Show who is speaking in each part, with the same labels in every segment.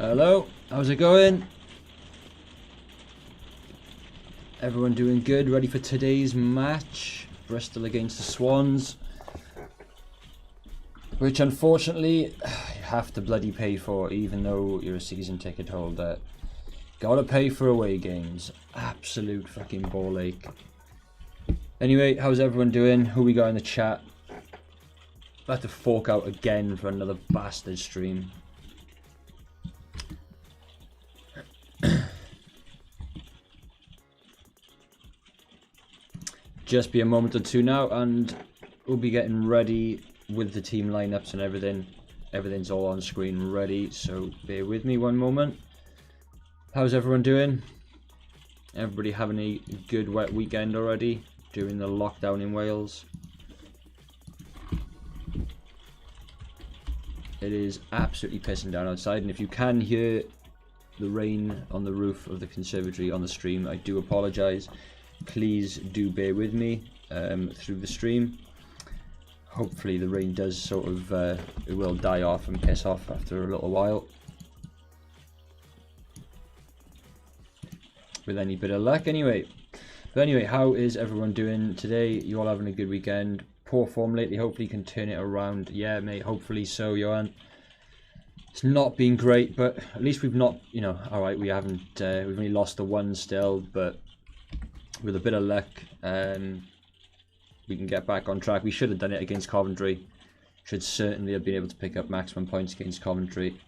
Speaker 1: Hello, how's it going? Everyone doing good? Ready for today's match? Bristol against the Swans. Which unfortunately, you have to bloody pay for, even though you're a season ticket holder. Gotta pay for away games. Absolute fucking ball ache. Anyway, how's everyone doing? Who we got in the chat? I have to fork out again for another bastard stream. Just be a moment or two now and we'll be getting ready with the team lineups and everything. Everything's all on screen ready, so bear with me one moment. How's everyone doing? Everybody having a good wet weekend already during the lockdown in Wales? It is absolutely pissing down outside, and if you can hear the rain on the roof of the conservatory on the stream, I do apologise. Please do bear with me through the stream. Hopefully the rain does sort of, it will die off and piss off after a little while. With any bit of luck anyway. But anyway, how is everyone doing today? You all having a good weekend? Poor form lately, hopefully you can turn it around. Yeah mate, hopefully so, Johan. It's not been great, but at least we've not, you know, alright, we haven't, we've only lost the one still, but with a bit of luck, we can get back on track. We should have done it against Coventry. Should certainly have been able to pick up maximum points against Coventry.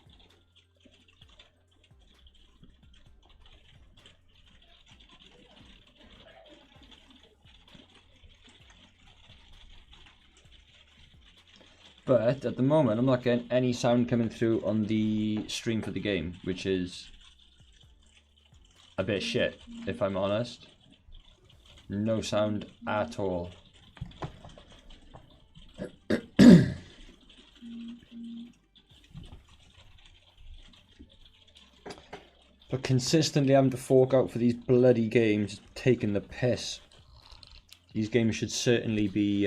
Speaker 1: But at the moment, I'm not getting any sound coming through on the stream for the game, which is a bit shit, if I'm honest. No sound at all. But consistently having to fork out for these bloody games, taking the piss. These games should certainly be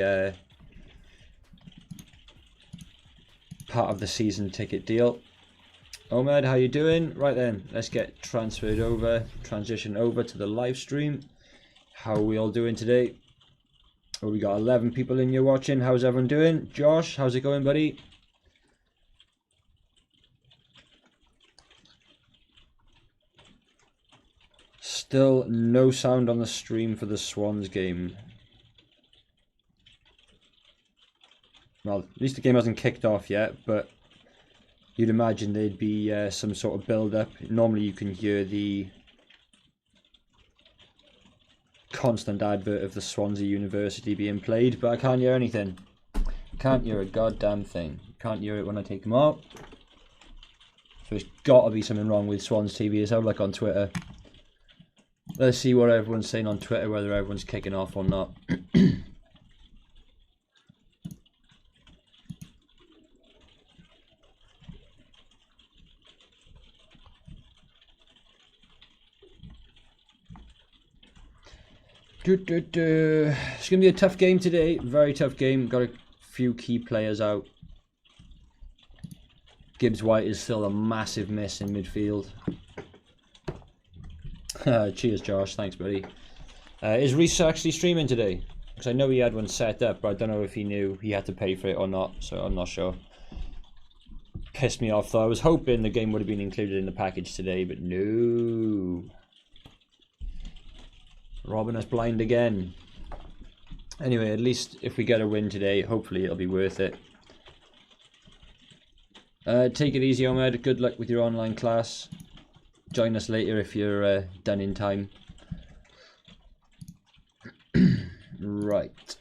Speaker 1: part of the season ticket deal. Ahmed, how you doing? Right then, let's get transition over to the live stream. How are we all doing today? Oh, we got 11 people in here watching. How's everyone doing? Josh, how's it going, buddy? Still no sound on the stream for the Swans game. Well, at least the game hasn't kicked off yet, but you'd imagine there'd be some sort of build-up. Normally you can hear the constant advert of the Swansea University being played, but I can't hear anything. Can't hear a goddamn thing. Can't hear it when I take them out. So there's got to be something wrong with Swans TV. Let's have a look on Twitter. Let's see what everyone's saying on Twitter, whether everyone's kicking off or not. It's going to be a tough game today. Very tough game. Got a few key players out. Gibbs White is still a massive miss in midfield. Cheers, Josh. Thanks, buddy. Is Reece actually streaming today? Because I know he had one set up, but I don't know if he knew he had to pay for it or not, so I'm not sure. Pissed me off, though. I was hoping the game would have been included in the package today, but no. Robbing us blind again. Anyway, at least if we get a win today, hopefully it'll be worth it. Take it easy, Ahmed. Good luck with your online class. Join us later if you're done in time. Right.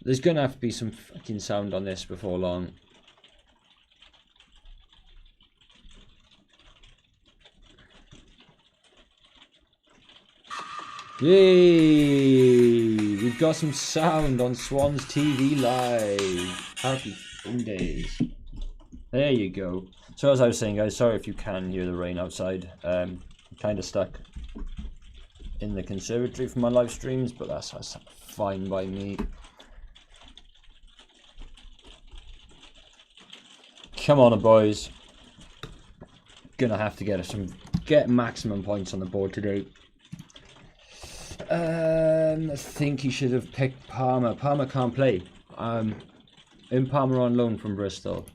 Speaker 1: There's gonna have to be some fucking sound on this before long. Yay! We've got some sound on Swans TV Live. Happy fun days. There you go. So as I was saying, guys, sorry if you can hear the rain outside. I'm kind of stuck in the conservatory for my live streams, but that's fine by me. Come on, boys. Gonna have to get maximum points on the board today. I think he should have picked Palmer. Palmer can't play. In Palmer on loan from Bristol.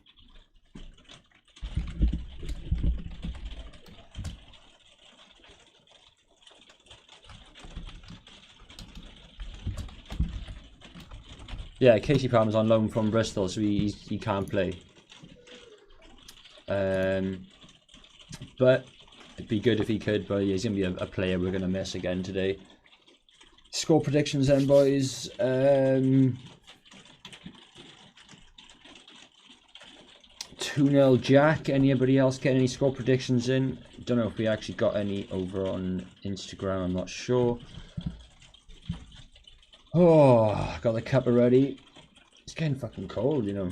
Speaker 1: Yeah, Casey Palmer's on loan from Bristol, so he can't play. But it'd be good if he could, but he's going to be a player we're going to miss again today. Score predictions then, boys. 2-0 Jack. Anybody else get any score predictions in? Don't know if we actually got any over on Instagram, I'm not sure. Oh, got the cup already. It's getting fucking cold, you know.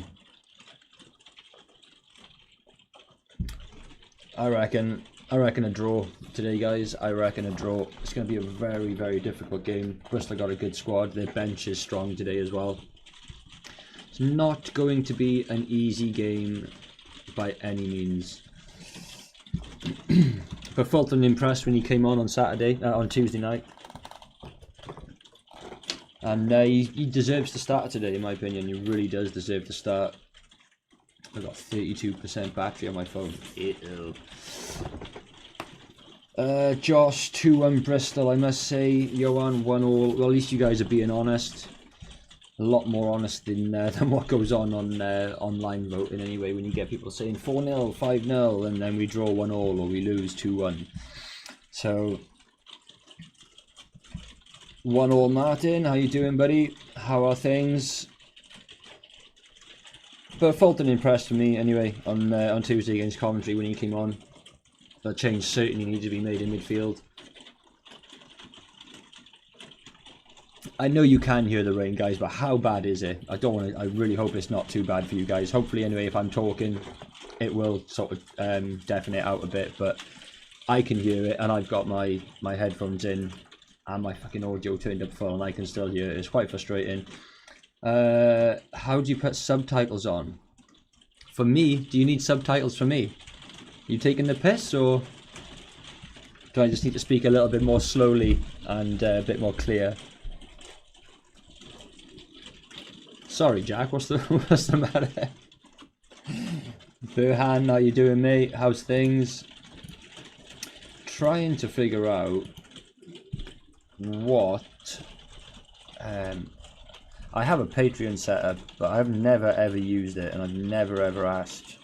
Speaker 1: I reckon a draw today, guys. I reckon a draw. It's going to be a very, very difficult game. Bristol got a good squad. Their bench is strong today as well. It's not going to be an easy game by any means. But Fulton impressed when he came on Tuesday night. And he deserves to start today, in my opinion. He really does deserve to start. I've got 32% battery on my phone. Ew. Josh, 2-1 Bristol, I must say. Johan, 1-1. Well, at least you guys are being honest. A lot more honest than what goes on online voting anyway, when you get people saying 4-0, 5-0, and then we draw 1-1 or we lose 2-1. So, 1-1 Martin, how you doing, buddy? How are things? But Fulton impressed me anyway on Tuesday against Coventry when he came on. That change certainly needed to be made in midfield. I know you can hear the rain, guys, but how bad is it? I really hope it's not too bad for you guys. Hopefully, anyway, if I'm talking, it will sort of deafen it out a bit. But I can hear it, and I've got my headphones in and my fucking audio turned up full, and I can still hear it. It's quite frustrating. How do you put subtitles on? For me? Do you need subtitles for me? You taking the piss, or do I just need to speak a little bit more slowly and a bit more clear? Sorry, Jack. What's the matter? Burhan, how you doing, mate? How's things? Trying to figure out what. I have a Patreon set up, but I've never ever used it, and I've never ever asked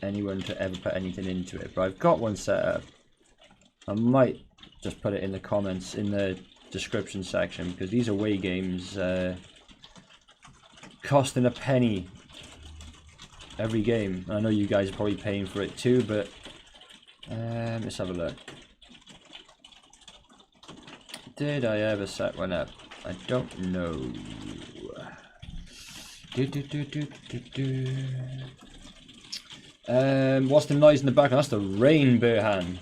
Speaker 1: anyone to ever put anything into it. But I've got one set up. I might just put it in the comments, in the description section, because these away games costing a penny every game. I know you guys are probably paying for it too, but let's have a look. Did I ever set one up? I don't know. What's the noise in the background? That's the rain, Burhan.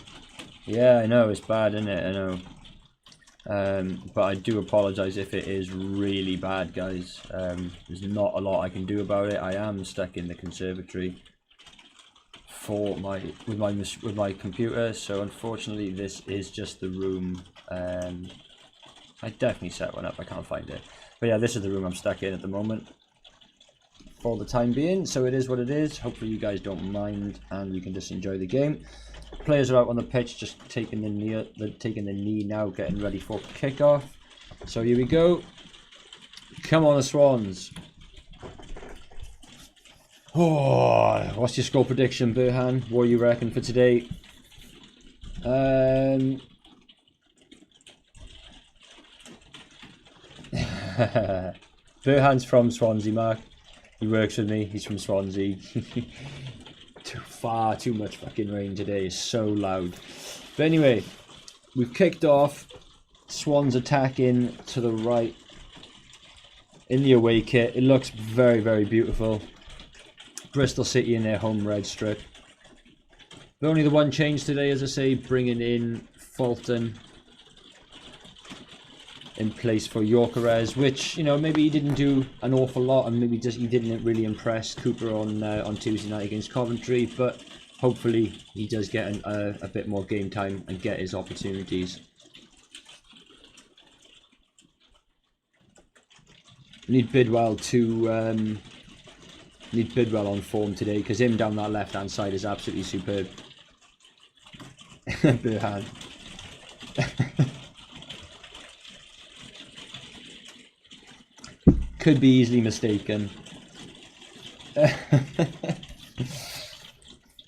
Speaker 1: Yeah, I know, it's bad, isn't it? I know. But I do apologise if it is really bad, guys. There's not a lot I can do about it. I am stuck in the conservatory with my computer, so unfortunately this is just the room. I definitely set one up, I can't find it. But yeah, this is the room I'm stuck in at the moment for the time being, so it is what it is. Hopefully you guys don't mind and you can just enjoy the game. Players are out on the pitch, just taking the knee now, getting ready for kickoff. So here we go. Come on, the Swans. Oh, what's your score prediction, Burhan? What do you reckon for today? Burhan's from Swansea, Mark. He works with me. He's from Swansea. Far too much fucking rain today. It's so loud. But anyway, we've kicked off. Swans attacking to the right in the away kit. It looks very, very beautiful. Bristol City in their home red strip. But only the one change today, as I say, bringing in Fulton. in place for Gyökeres, which, you know, maybe he didn't do an awful lot, and maybe just he didn't really impress Cooper on Tuesday night against Coventry, but hopefully he does get a bit more game time and get his opportunities. Need Bidwell on form today, because him down that left hand side is absolutely superb. Burhan. Could be easily mistaken.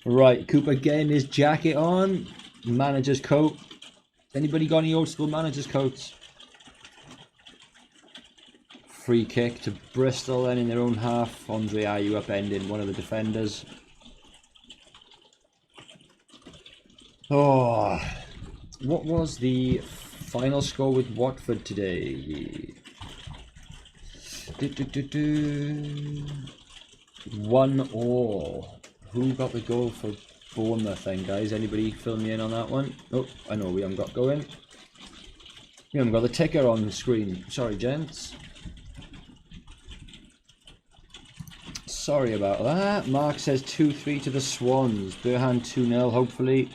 Speaker 1: Right, Cooper getting his jacket on. Manager's coat. Anybody got any old school manager's coats? Free kick to Bristol then in their own half. Andre Ayew upending one of the defenders. Oh, what was the final score with Watford today? 1-1. Who got the goal for Bournemouth then, guys? Anybody fill me in on that one? Oh, I know we haven't got going. We haven't got the ticker on the screen. Sorry, gents. Sorry about that. Mark says 2-3 to the Swans. Burhan 2-0, hopefully.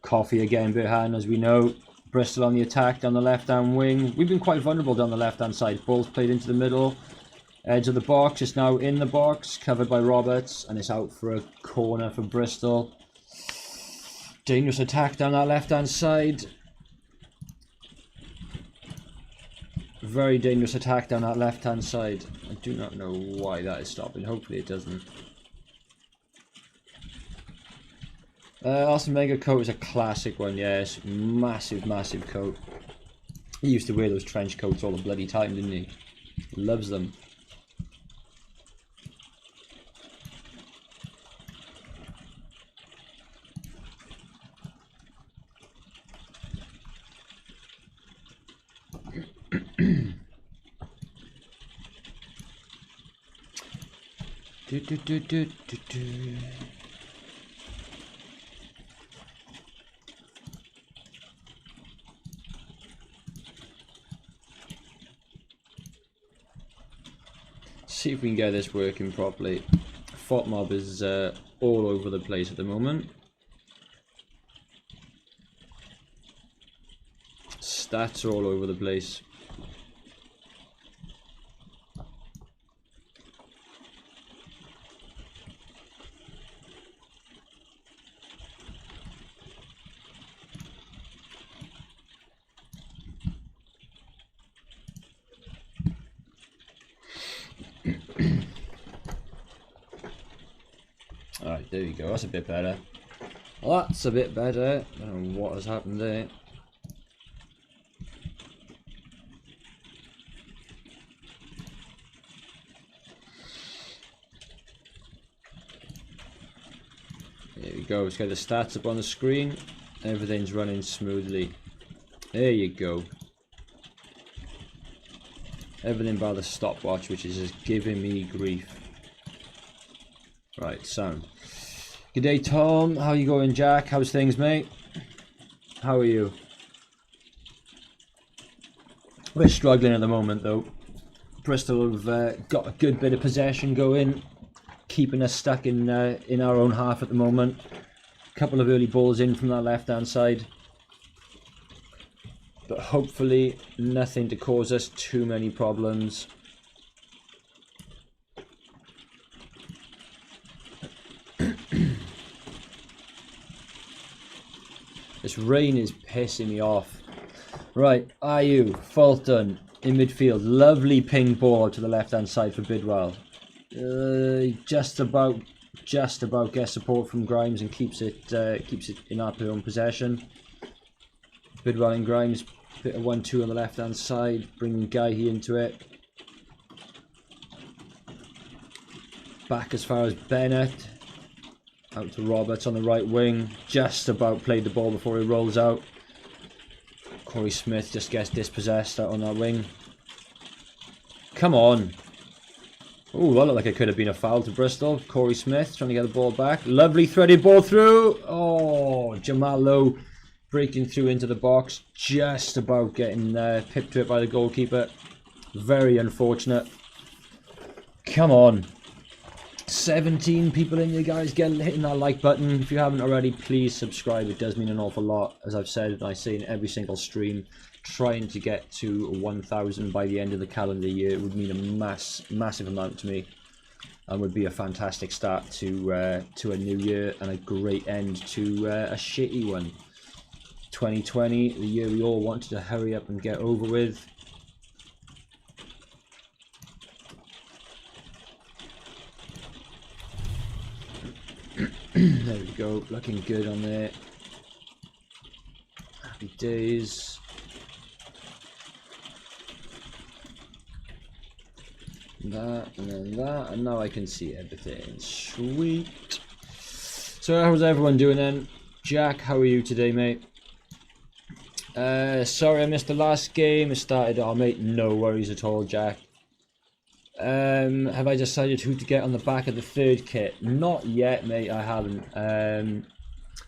Speaker 1: Coffee again, Burhan, as we know. Bristol on the attack down the left-hand wing. We've been quite vulnerable down the left-hand side. Ball's played into the middle. Edge of the box, just now in the box. Covered by Roberts, and it's out for a corner for Bristol. Dangerous attack down that left-hand side. Very dangerous attack down that left-hand side. I do not know why that is stopping. Hopefully it doesn't. Arsene Wenger coat is a classic one, yes. Massive, massive coat. He used to wear those trench coats all the bloody time, didn't he? Loves them. See if we can get this working properly. FOTMob is all over the place at the moment. Stats are all over the place. Alright, there you go, that's a bit better. Well, that's a bit better. I don't know what has happened there. There we go, let's get the stats up on the screen. Everything's running smoothly. There you go. Everything by the stopwatch, which is just giving me grief. Right, sound. Good day, Tom. How you going, Jack? How's things, mate? How are you? We're struggling at the moment, though. Bristol have got a good bit of possession going, keeping us stuck in our own half at the moment. A couple of early balls in from that left-hand side, but hopefully nothing to cause us too many problems. This rain is pissing me off. Right, Ayew, Fulton in midfield. Lovely ping ball to the left-hand side for Bidwell. Just about gets support from Grimes and keeps it in our own possession. Bidwell and Grimes, bit of 1-2 on the left-hand side, bringing Guy into it. Back as far as Bennett. Out to Roberts on the right wing. Just about played the ball before he rolls out. Corey Smith just gets dispossessed out on that wing. Come on. Oh, that looked like it could have been a foul to Bristol. Corey Smith trying to get the ball back. Lovely threaded ball through. Oh, Jamal Lowe breaking through into the box, just about getting pipped to it by the goalkeeper. Very unfortunate. Come on. 17 people in, you guys, hitting that like button. If you haven't already, please subscribe. It does mean an awful lot. As I've said, and I say in every single stream, trying to get to 1,000 by the end of the calendar year would mean a massive amount to me, and would be a fantastic start to a new year and a great end to a shitty one. 2020, the year we all wanted to hurry up and get over with. There we go, looking good on there. Happy days. That, and then that, and now I can see everything. Sweet. So how's everyone doing then? Jack, how are you today, mate? Sorry I missed the last game. It started, oh mate, no worries at all, Jack. Have I decided who to get on the back of the third kit? Not yet, mate, I haven't.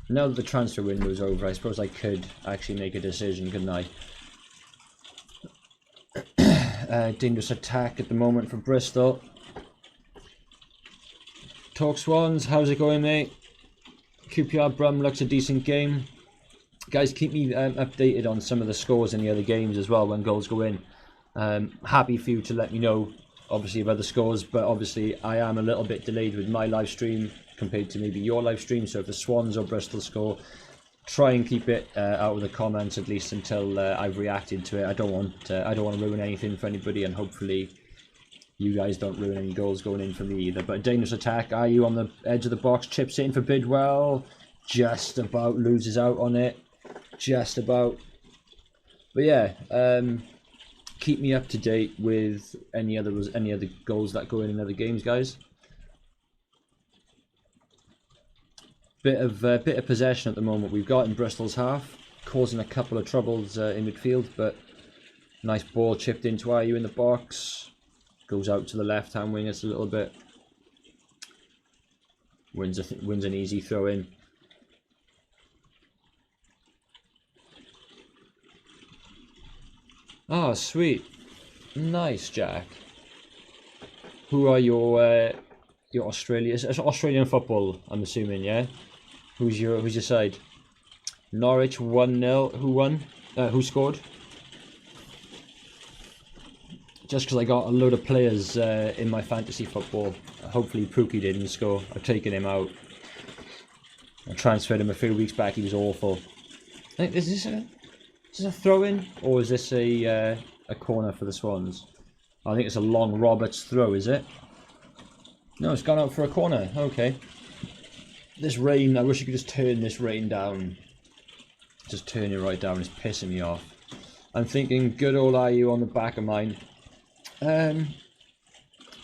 Speaker 1: Now that the transfer window's over, I suppose I could actually make a decision, couldn't I? Dangerous attack at the moment for Bristol. Talk Swans, how's it going, mate? QPR Brum looks a decent game. Guys, keep me updated on some of the scores in the other games as well when goals go in. Happy for you to let me know, obviously, of other scores, but obviously I am a little bit delayed with my live stream compared to maybe your live stream. So if the Swans or Bristol score, try and keep it out of the comments at least until I've reacted to it. I don't want to ruin anything for anybody, and hopefully you guys don't ruin any goals going in for me either. But a dangerous attack. Are you on the edge of the box? Chips in for Bidwell. Just about loses out on it. Just about. But yeah, keep me up to date with any other goals that go in other games, guys. Bit of possession at the moment we've got in Bristol's half, causing a couple of troubles in midfield, but nice ball chipped into Ayew in the box. Goes out to the left-hand wing. It's a little bit. Wins an easy throw in. Oh, sweet, nice, Jack. Who are your Australian football? I'm assuming, yeah. Who's your side? Norwich 1-0. Who won? Who scored? Just because I got a load of players in my fantasy football. Hopefully Pookie didn't score. I've taken him out. I transferred him a few weeks back. He was awful. I think is this a throw-in, or is this a corner for the Swans? I think it's a long Roberts throw, is it? No, it's gone out for a corner. Okay. This rain, I wish you could just turn this rain down. Just turn it right down. It's pissing me off. I'm thinking good old Ayew on the back of mine. Do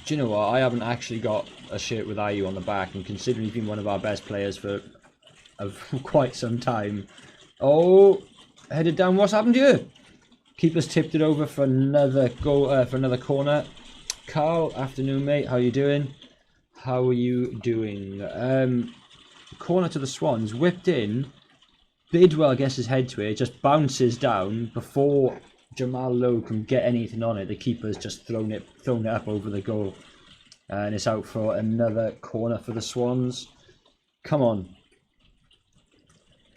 Speaker 1: you know what? I haven't actually got a shirt with Ayew on the back, and considering he's been one of our best players for quite some time. Oh, headed down. What's happened here? Keeper's tipped it over for another goal, for another corner. Carl, afternoon, mate. How you doing? How are you doing? Corner to the Swans, whipped in. Bidwell gets his head to it, just bounces down before Jamal Lowe can get anything on it. The keeper's just thrown it up over the goal, and it's out for another corner for the Swans. Come on.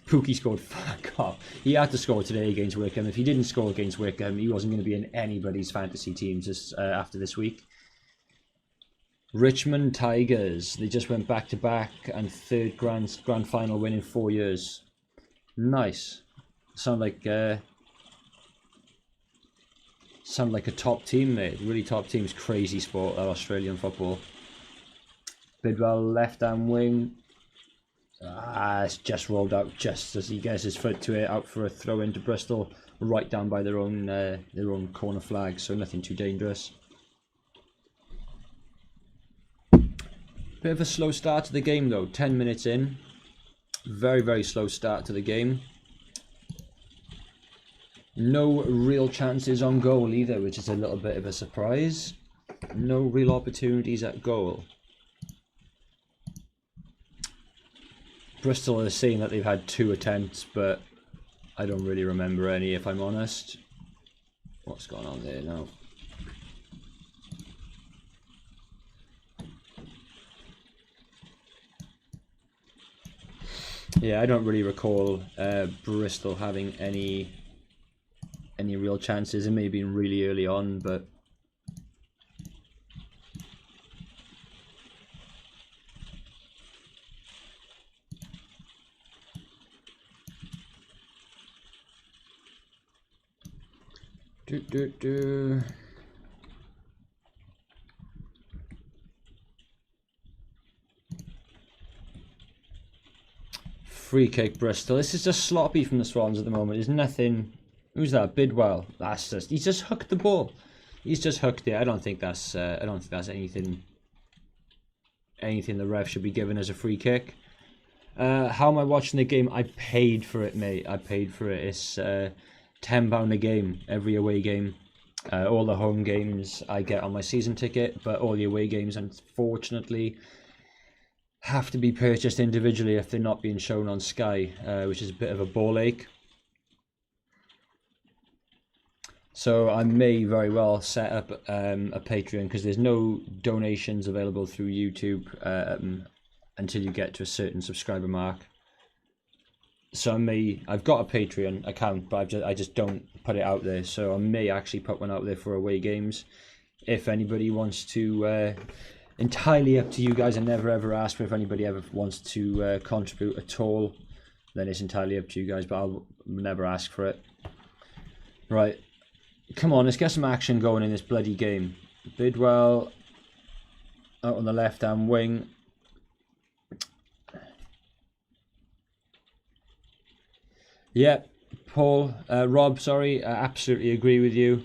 Speaker 1: Pookie scored. Fuck off. He had to score today against Wickham. If he didn't score against Wickham, he wasn't going to be in anybody's fantasy teams after this week. Richmond Tigers. They just went back to back and third grand final win in 4 years. Nice. Sound like a top team, mate. Really top teams. Crazy sport, that Australian football. Bidwell left hand wing. It's just rolled out just as he gets his foot to it, out for a throw into Bristol, right down by their own corner flag, so nothing too dangerous. Bit of a slow start to the game though, 10 minutes in. Very, very slow start to the game. No real chances on goal either, which is a little bit of a surprise. No real opportunities at goal. Bristol are saying that they've had 2 attempts, but I don't really remember any, if I'm honest. What's going on there now? Yeah, I don't really recall Bristol having any real chances. It may have been really early on, but free kick Bristol. This is just sloppy from the Swans at the moment. There's nothing. Who's that? Bidwell. That's just. He's just hooked the ball. He's just hooked it. I don't think that's anything. Anything the ref should be given as a free kick. How am I watching the game? I paid for it, mate. I paid for it. It's £10 a game, every away game. All the home games I get on my season ticket, but all the away games, unfortunately, have to be purchased individually if they're not being shown on Sky, which is a bit of a ball ache. So I may very well set up a Patreon, because there's no donations available through YouTube until you get to a certain subscriber mark. So I've got a Patreon account, but I just don't put it out there. So I may actually put one out there for away games. If anybody wants to, entirely up to you guys. I never ever ask for if anybody ever wants to contribute at all. Then it's entirely up to you guys, but I'll never ask for it. Right, come on, let's get some action going in this bloody game. Bidwell out on the left-hand wing. Yeah, Rob, sorry, I absolutely agree with you.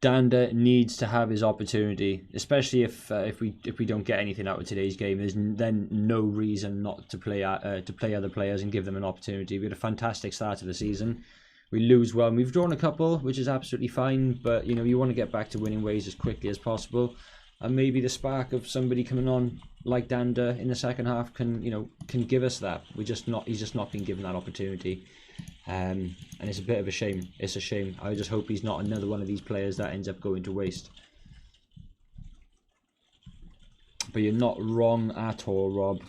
Speaker 1: Danda needs to have his opportunity, especially if we don't get anything out of today's game. There's then no reason not to play other players and give them an opportunity. We had a fantastic start to the season. We lose well. We've drawn a couple, which is absolutely fine, but you want to get back to winning ways as quickly as possible. And maybe the spark of somebody coming on like Danda in the second half can give us that. He's just not been given that opportunity. And it's a bit of a shame. It's a shame. I just hope he's not another one of these players that ends up going to waste. But you're not wrong at all, Rob.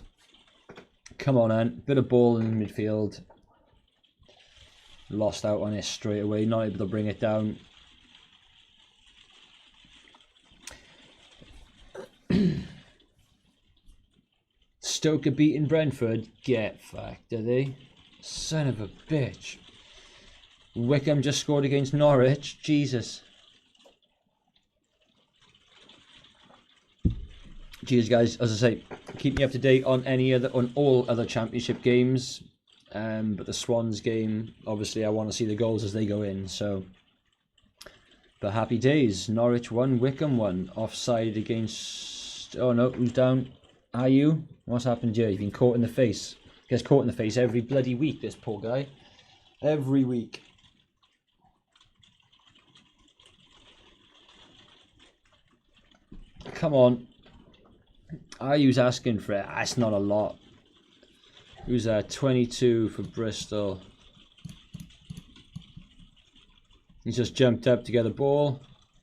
Speaker 1: Come on, Ant. Bit of ball in the midfield. Lost out on it straight away. Not able to bring it down. Stoke are beating Brentford. Get fucked, are they? Son of a bitch. Wickham just scored against Norwich. Jesus. Cheers, guys. As I say, keep me up to date on all other championship games. But the Swans game, obviously, I want to see the goals as they go in. So, but happy days. Norwich won, Wickham won. Offside against. Oh no, who's down? Are you? What's happened here? You've been caught in the face. Gets caught in the face every bloody week, this poor guy. Every week. Come on. Ayu's asking for it. That's not a lot. Who's that? 22 for Bristol. He's just jumped up to get the ball.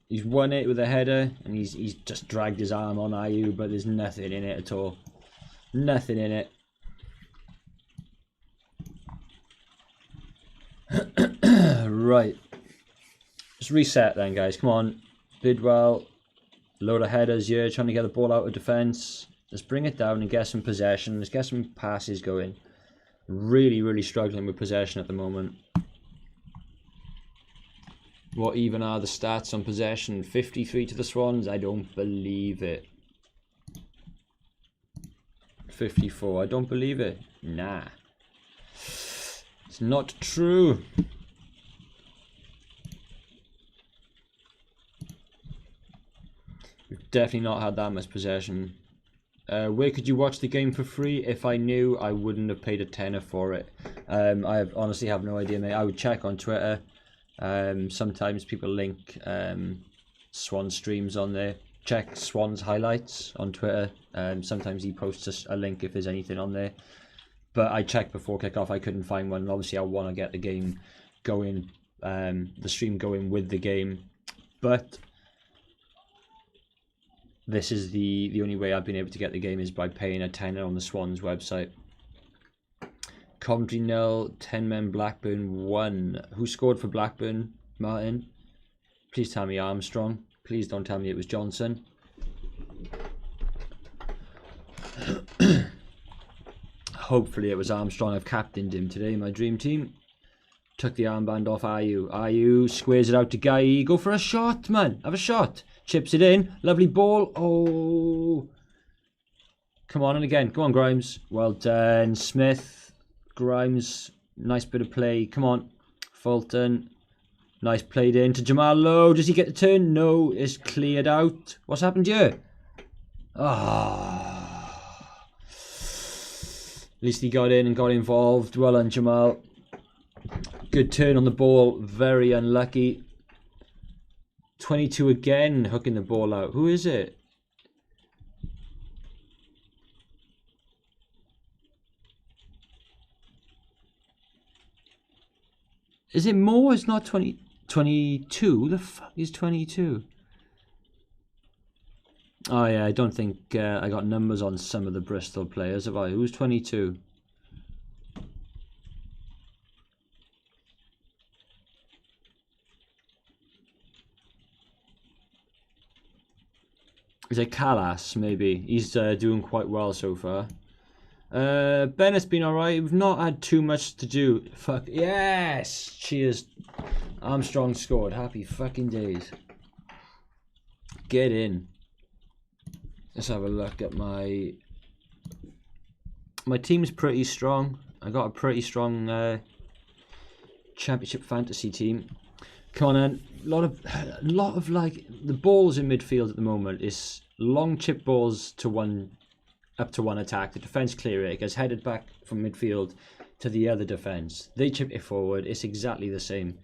Speaker 1: He's won it with a header, and he's just dragged his arm on Ayu, but there's nothing in it at all. Nothing in it. Right. Just reset then, guys. Come on. Bidwell. Load of headers here, trying to get the ball out of defence. Let's bring it down and get some possession. Let's get some passes going. Really, really struggling with possession at the moment. What even are the stats on possession? 53 to the Swans? I don't believe it. 54. I don't believe it. Nah. It's not true. We've definitely not had that much possession. Where could you watch the game for free? If I knew, I wouldn't have paid a tenner for it. I honestly have no idea, mate. I would check on Twitter. Sometimes people link Swan streams on there. Check Swan's highlights on Twitter. Sometimes he posts a link if there's anything on there. but I checked before kickoff, I couldn't find one. And obviously, I want to get the game going, the stream going with the game, but this is the only way I've been able to get the game is by paying a tenner on the Swans website. Coventry 0, 10 men, Blackburn 1. Who scored for Blackburn, Martin? Please tell me Armstrong. Please don't tell me it was Johnson. Hopefully it was Armstrong. I've captained him today, my dream team. Took the armband off Ayew. Squares it out to Guy. Go for a shot, man. Have a shot. Chips it in. Lovely ball. Oh. Come on, and again. Go on, Grimes. Well done. Smith. Grimes. Nice bit of play. Come on. Fulton. Nice played in to Jamal Lowe. Does he get the turn? No. It's cleared out. What's happened here? Ah. At least he got in and got involved. Well done, Jamal. Good turn on the ball. Very unlucky. 22 again, hooking the ball out. Who is it? Is it more? It's not 22. Who the fuck is 22? Oh yeah, I don't think I got numbers on some of the Bristol players, have I? Who's 22? Is it Callas, maybe? He's doing quite well so far. Bennett's been alright. We've not had too much to do. Fuck. Yes! Cheers. Armstrong scored. Happy fucking days. Get in. Let's have a look at my... My team's pretty strong. I got a pretty strong championship fantasy team. Come on, then. A lot of like the balls in midfield at the moment is long chip balls to one, up to one attack. The defense clear it gets headed back from midfield to the other defense. They chip it forward. It's exactly the same.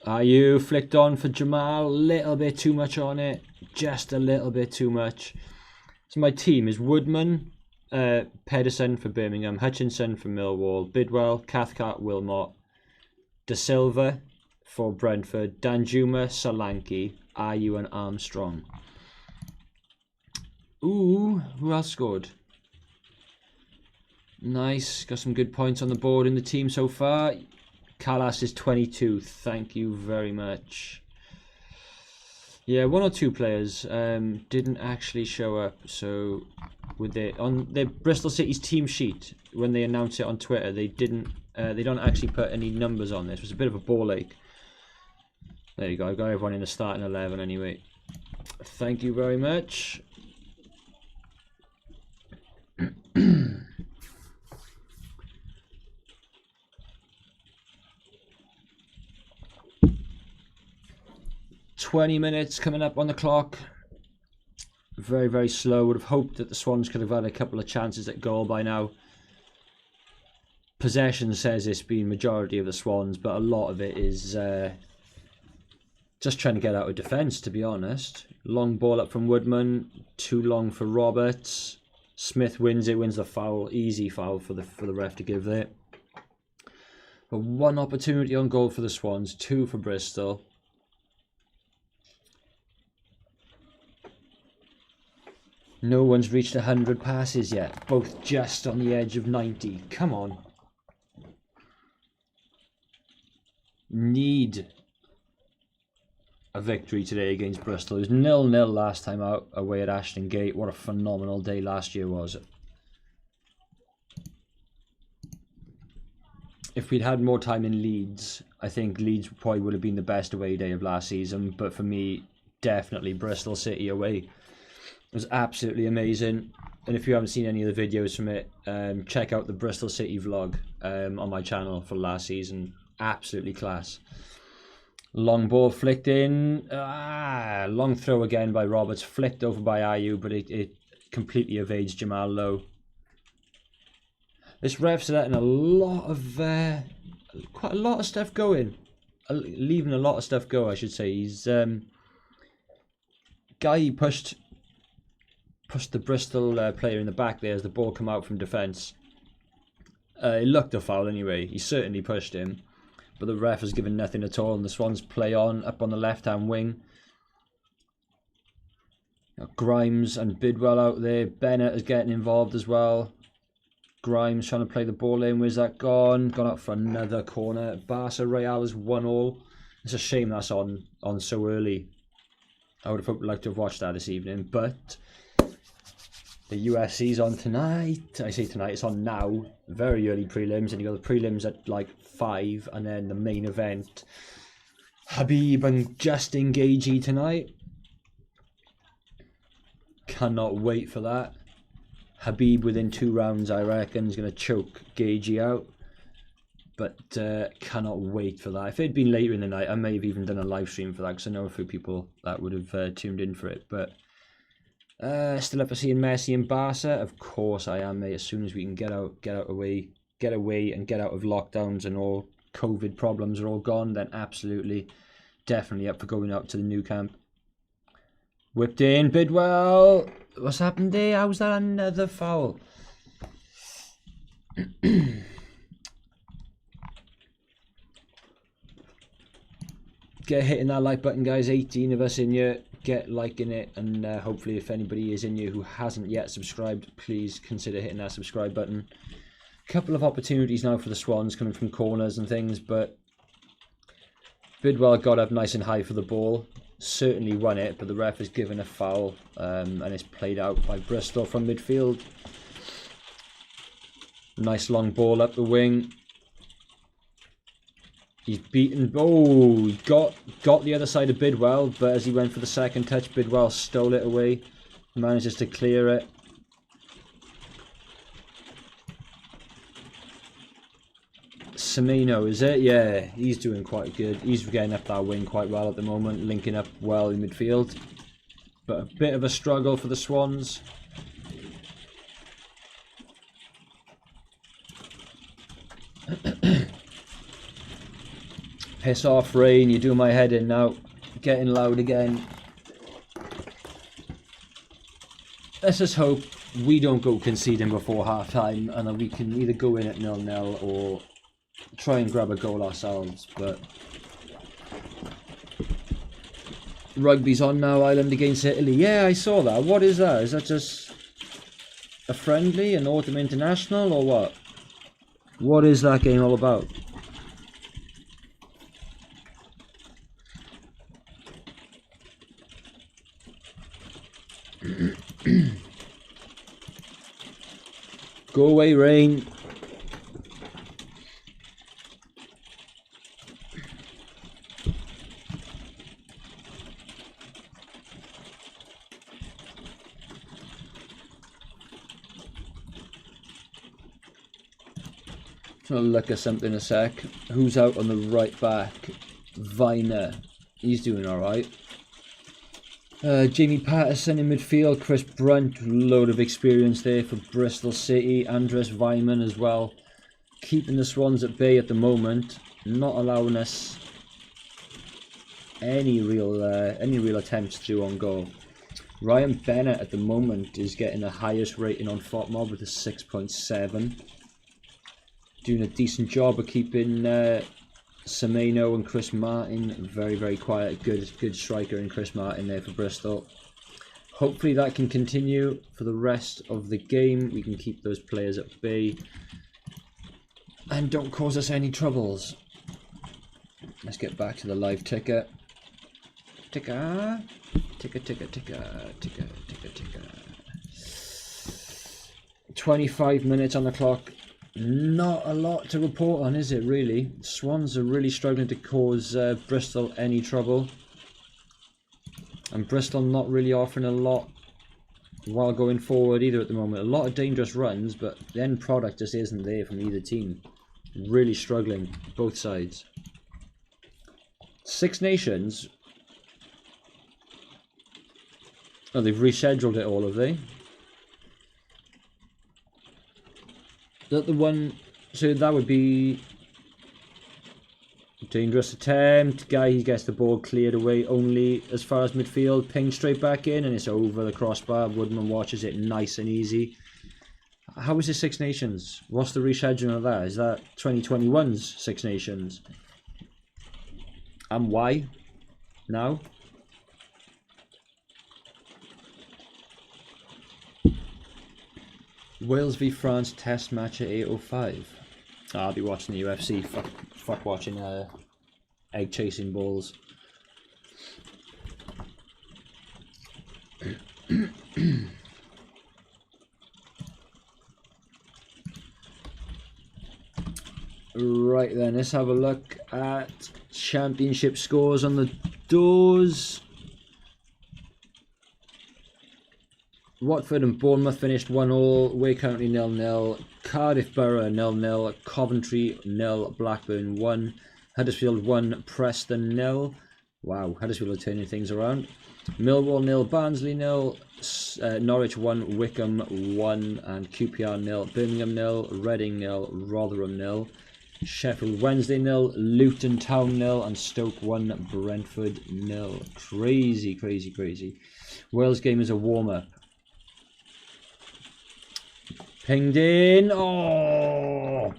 Speaker 1: Ayew flicked on for Jamal. Little bit too much on it. Just a little bit too much. So my team is Woodman, Pedersen for Birmingham, Hutchinson for Millwall, Bidwell, Cathcart, Wilmot, De Silva for Brentford, Danjuma, Solanke, Ayew and Armstrong. Ooh, who else scored? Nice, got some good points on the board in the team so far. Callas is 22, thank you very much. Yeah, one or two players didn't actually show up. So with on the Bristol City's team sheet, when they announce it on Twitter, they don't actually put any numbers on this. It was a bit of a ball ache. There you go. I've got everyone in the starting 11 anyway. Thank you very much. 20 minutes coming up on the clock. Very, very slow. Would have hoped that the Swans could have had a couple of chances at goal by now. Possession says it's been majority of the Swans, but a lot of it is just trying to get out of defence, to be honest. Long ball up from Woodman. Too long for Roberts. Smith wins it, wins the foul. Easy foul for the ref to give there. But one opportunity on goal for the Swans, two for Bristol. No one's reached 100 passes yet, both just on the edge of 90. Come on. Need a victory today against Bristol. It was 0-0 last time out away at Ashton Gate. What a phenomenal day last year was. If we'd had more time in Leeds, I think Leeds probably would have been the best away day of last season. But for me, definitely Bristol City away. It was absolutely amazing, and if you haven't seen any of the videos from it, check out the Bristol City vlog on my channel for last season. Absolutely class. Long ball flicked in. Long throw again by Roberts, flicked over by Ayew, but it completely evades Jamal Lowe. This ref's letting a lot of quite a lot of stuff going. leaving a lot of stuff go, I should say. He's guy pushed the Bristol player in the back there as the ball come out from defence. It looked a foul anyway. He certainly pushed him, but the ref has given nothing at all, and the Swans play on up on the left-hand wing. Grimes and Bidwell out there. Bennett is getting involved as well. Grimes trying to play the ball in. Where's that gone? Gone out for another corner. Barca Real is 1-1. It's a shame that's on so early. I would have liked to have watched that this evening, but the UFC's on tonight. I say tonight, it's on now. Very early prelims, and you got the prelims at like 5, and then the main event. Habib and Justin Gaethje tonight. Cannot wait for that. Habib within 2 rounds, I reckon, is going to choke Gaethje out. But cannot wait for that. If it had been later in the night, I may have even done a live stream for that, because I know a few people that would have tuned in for it. But still up for seeing Messi and Barca. Of course I am, mate. As soon as we can get away and get out of lockdowns and all COVID problems are all gone, then absolutely, definitely up for going out to the new camp. Whipped in, Bidwell. What's happened there? How's that another foul? Get hitting that like button, guys. 18 of us in here. Get liking it, and hopefully if anybody is in here who hasn't yet subscribed, please consider hitting that subscribe button. Couple of opportunities now for the Swans coming from corners and things, but Bidwell got up nice and high for the ball. Certainly won it, but the ref has given a foul, and it's played out by Bristol from midfield. Nice long ball up the wing. He's beaten. Oh, he got the other side of Bidwell, but as he went for the second touch, Bidwell stole it away. Manages to clear it. Semino, is it? Yeah, he's doing quite good. He's getting up that wing quite well at the moment, linking up well in midfield. But a bit of a struggle for the Swans. Piss off, Rain. You're doing my head in now. Getting loud again. Let's just hope we don't go conceding before half time, and then we can either go in at 0-0 or try and grab a goal ourselves. But rugby's on now. Ireland against Italy. Yeah, I saw that. What is that? Is that just a friendly, an autumn international, or what? What is that game all about? Go away, Rain. I'll look at something a sec. Who's out on the right back? Viner. He's doing alright. Jamie Patterson in midfield. Chris Brunt. Load of experience there for Bristol City. Andres Weimann as well. Keeping the Swans at bay at the moment. Not allowing us any real attempts through on goal. Ryan Bennett at the moment is getting the highest rating on FOTMob with a 6.7. Doing a decent job of keeping Semeno and Chris Martin very, very quiet. Good striker in Chris Martin there for Bristol. Hopefully that can continue for the rest of the game. We can keep those players at bay and don't cause us any troubles. Let's get back to the live ticker. Ticker. 25 minutes on the clock. Not a lot to report on, is it, really? Swans are really struggling to cause Bristol any trouble. And Bristol not really offering a lot while going forward either at the moment. A lot of dangerous runs, but the end product just isn't there from either team. Really struggling, both sides. Six Nations. Oh, they've rescheduled it all, have they? That the one, so that would be Dangerous attempt. Guy, he gets the ball cleared away only as far as midfield. Ping straight back in and it's over the crossbar. Woodman watches it nice and easy. How is it Six Nations? What's the rescheduling of that? Is that 2021's Six Nations? And why? Now? Wales v France test match at 8:05. I'll be watching the UFC. Fuck watching egg chasing balls. Right then, let's have a look at championship scores on the doors. Watford and Bournemouth finished 1-1, Way County 0-0, Cardiff Borough 0-0, Coventry 0, Blackburn 1, Huddersfield 1, Preston 0. Wow, Huddersfield are turning things around. Millwall 0, Barnsley 0, Norwich 1, Wickham 1, and QPR 0, Birmingham 0, Reading 0, Rotherham 0, Sheffield Wednesday 0, Luton Town 0, and Stoke 1, Brentford 0. Crazy, crazy, crazy. Wales game is a warm-up. Pinged in. Oh!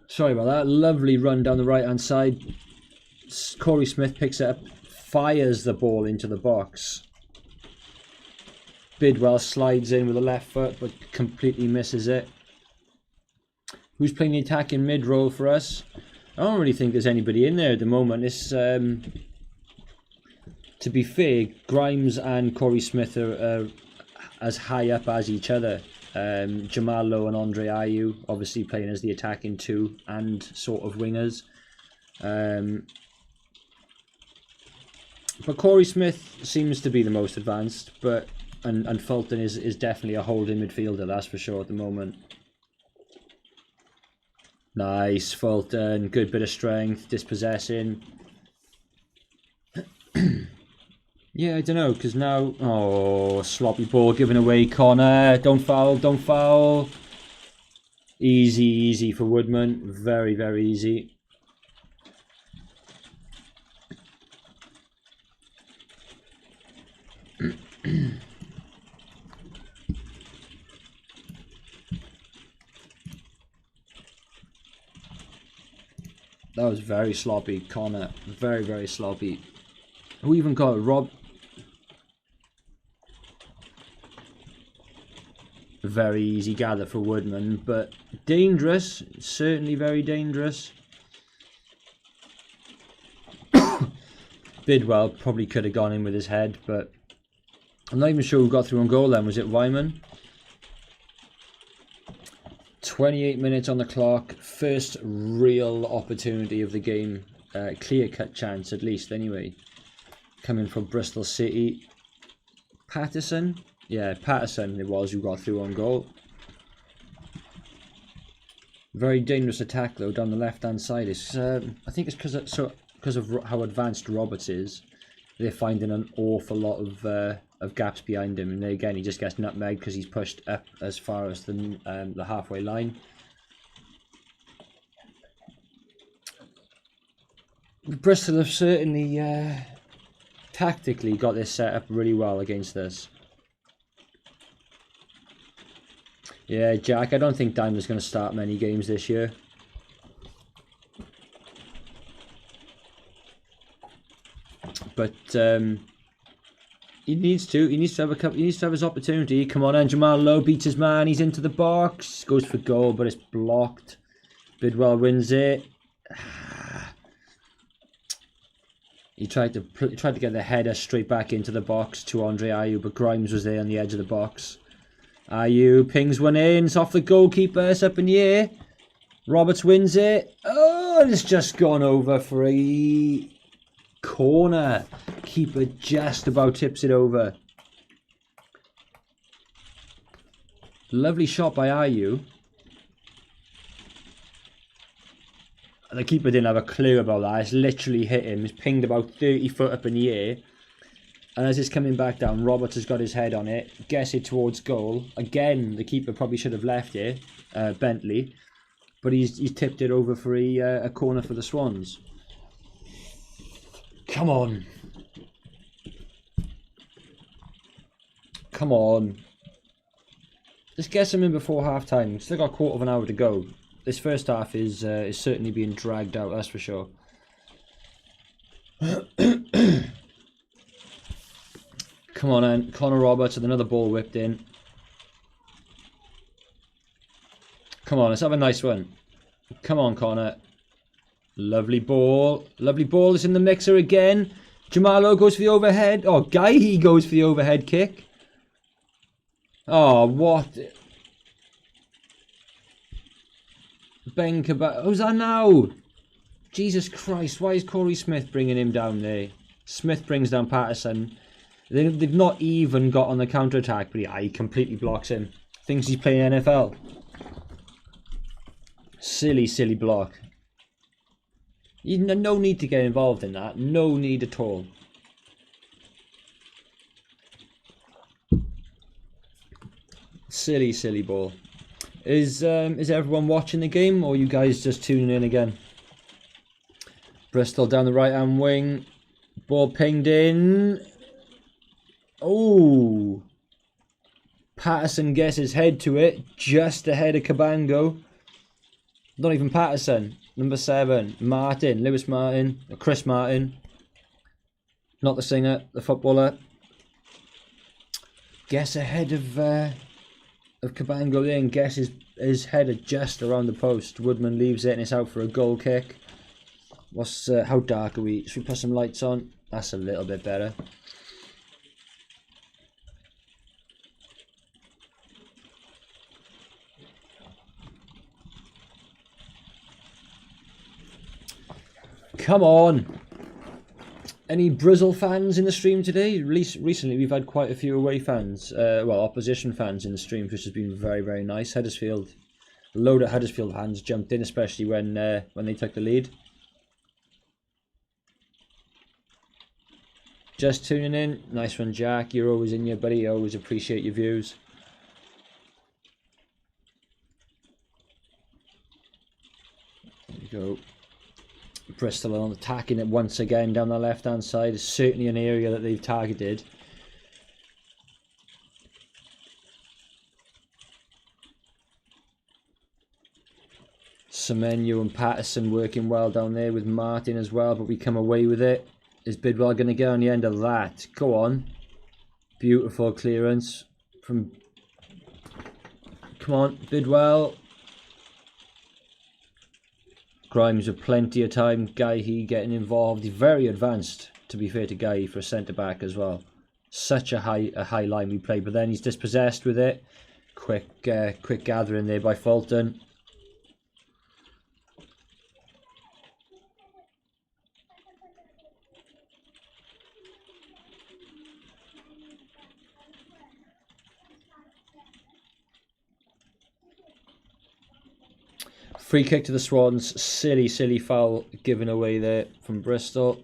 Speaker 1: Sorry about that. Lovely run down the right-hand side. Corey Smith picks it up, fires the ball into the box. Bidwell slides in with the left foot, but completely misses it. Who's playing the attacking mid-roll for us? I don't really think there's anybody in there at the moment. It's, to be fair, Grimes and Corey Smith are as high up as each other. Jamal Lowe and Andre Ayew obviously playing as the attacking two and sort of wingers. But Corey Smith seems to be the most advanced, but and Fulton is definitely a holding midfielder, that's for sure at the moment. Nice, Fulton, good bit of strength, dispossessing. Yeah, I don't know, because now... Oh, sloppy ball given away, Connor. Don't foul, don't foul. Easy, easy for Woodman. Very, very easy. That was very sloppy, Connor. Very, very sloppy. Who even got it? Rob? Very easy gather for Woodman, but dangerous. Certainly very dangerous. Bidwell probably could have gone in with his head, but I'm not even sure who got through on goal then. Was it Wyman? 28 minutes on the clock. First real opportunity of the game. Clear-cut chance, at least, anyway. Coming from Bristol City. Patterson? Yeah, Patterson it was who got through on goal. Very dangerous attack, though, down the left-hand side. It's, I think it's because of how advanced Roberts is. They're finding an awful lot of gaps behind him, and then again he just gets nutmegged because he's pushed up as far as the halfway line. Bristol have certainly tactically got this set up really well against us. Yeah, Jack, I don't think Daimler's going to start many games this year. But he needs to have a couple. He needs to have his opportunity. Come on, and Jamal Lowe beats his man. He's into the box. Goes for goal, but it's blocked. Bidwell wins it. He tried to get the header straight back into the box to Andre Ayew, but Grimes was there on the edge of the box. Ayew pings one in. It's off the goalkeeper. It's up in the air. Roberts wins it. Oh, and it's just gone over for a corner. Keeper just about tips it over. Lovely shot by Ayew. The keeper didn't have a clue about that. It's literally hit him. It's pinged about 30 foot up in the air. And as it's coming back down, Roberts has got his head on it. Gets it towards goal. Again, the keeper probably should have left it. Bentley. but he's tipped it over for a corner for the Swans. Come on. Come on. Let's get some in before half time. We've still got a quarter of an hour to go. This first half is certainly being dragged out, that's for sure. Come on, then. Connor Roberts with another ball whipped in. Come on, let's have a nice one. Come on, Connor. Lovely ball. Lovely ball is in the mixer again. Jamalo goes for the overhead. Oh, Guy goes for the overhead kick. Oh, what? Ben Cabal. Who's that now? Jesus Christ, why is Corey Smith bringing him down there? Smith brings down Patterson. They've not even got on the counter-attack, but he completely blocks him. Thinks he's playing NFL. Silly, silly block. No need to get involved in that. No need at all. Silly, silly ball. Is everyone watching the game, or are you guys just tuning in again? Bristol down the right-hand wing. Ball pinged in. Oh. Patterson gets his head to it, just ahead of Cabango. Not even Patterson. Number 7, Martin, Lewis Martin, or Chris Martin. Not the singer, the footballer. Gets ahead of Cabango there and gets his header just around the post. Woodman leaves it and it's out for a goal kick. How dark are we? Should we put some lights on? That's a little bit better. Come on! Any Bristol fans in the stream today? Recently we've had quite a few away fans, well, opposition fans in the stream, which has been very, very nice. Huddersfield, a load of Huddersfield fans jumped in, especially when they took the lead. Just tuning in. Nice one, Jack. You're always in here, buddy. I always appreciate your views. There we go. Bristol are attacking it once again down the left-hand side. It's certainly an area that they've targeted. Semenyo and Patterson working well down there with Martin as well, but we come away with it. Is Bidwell going to get on the end of that? Go on. Beautiful clearance from... Come on, Bidwell. Grimes with plenty of time. Guy getting involved. He's very advanced, to be fair to Guy, for a centre-back as well. Such a high line we play, but then he's dispossessed with it. Quick gathering there by Fulton. Free kick to the Swans. Silly foul given away there from Bristol.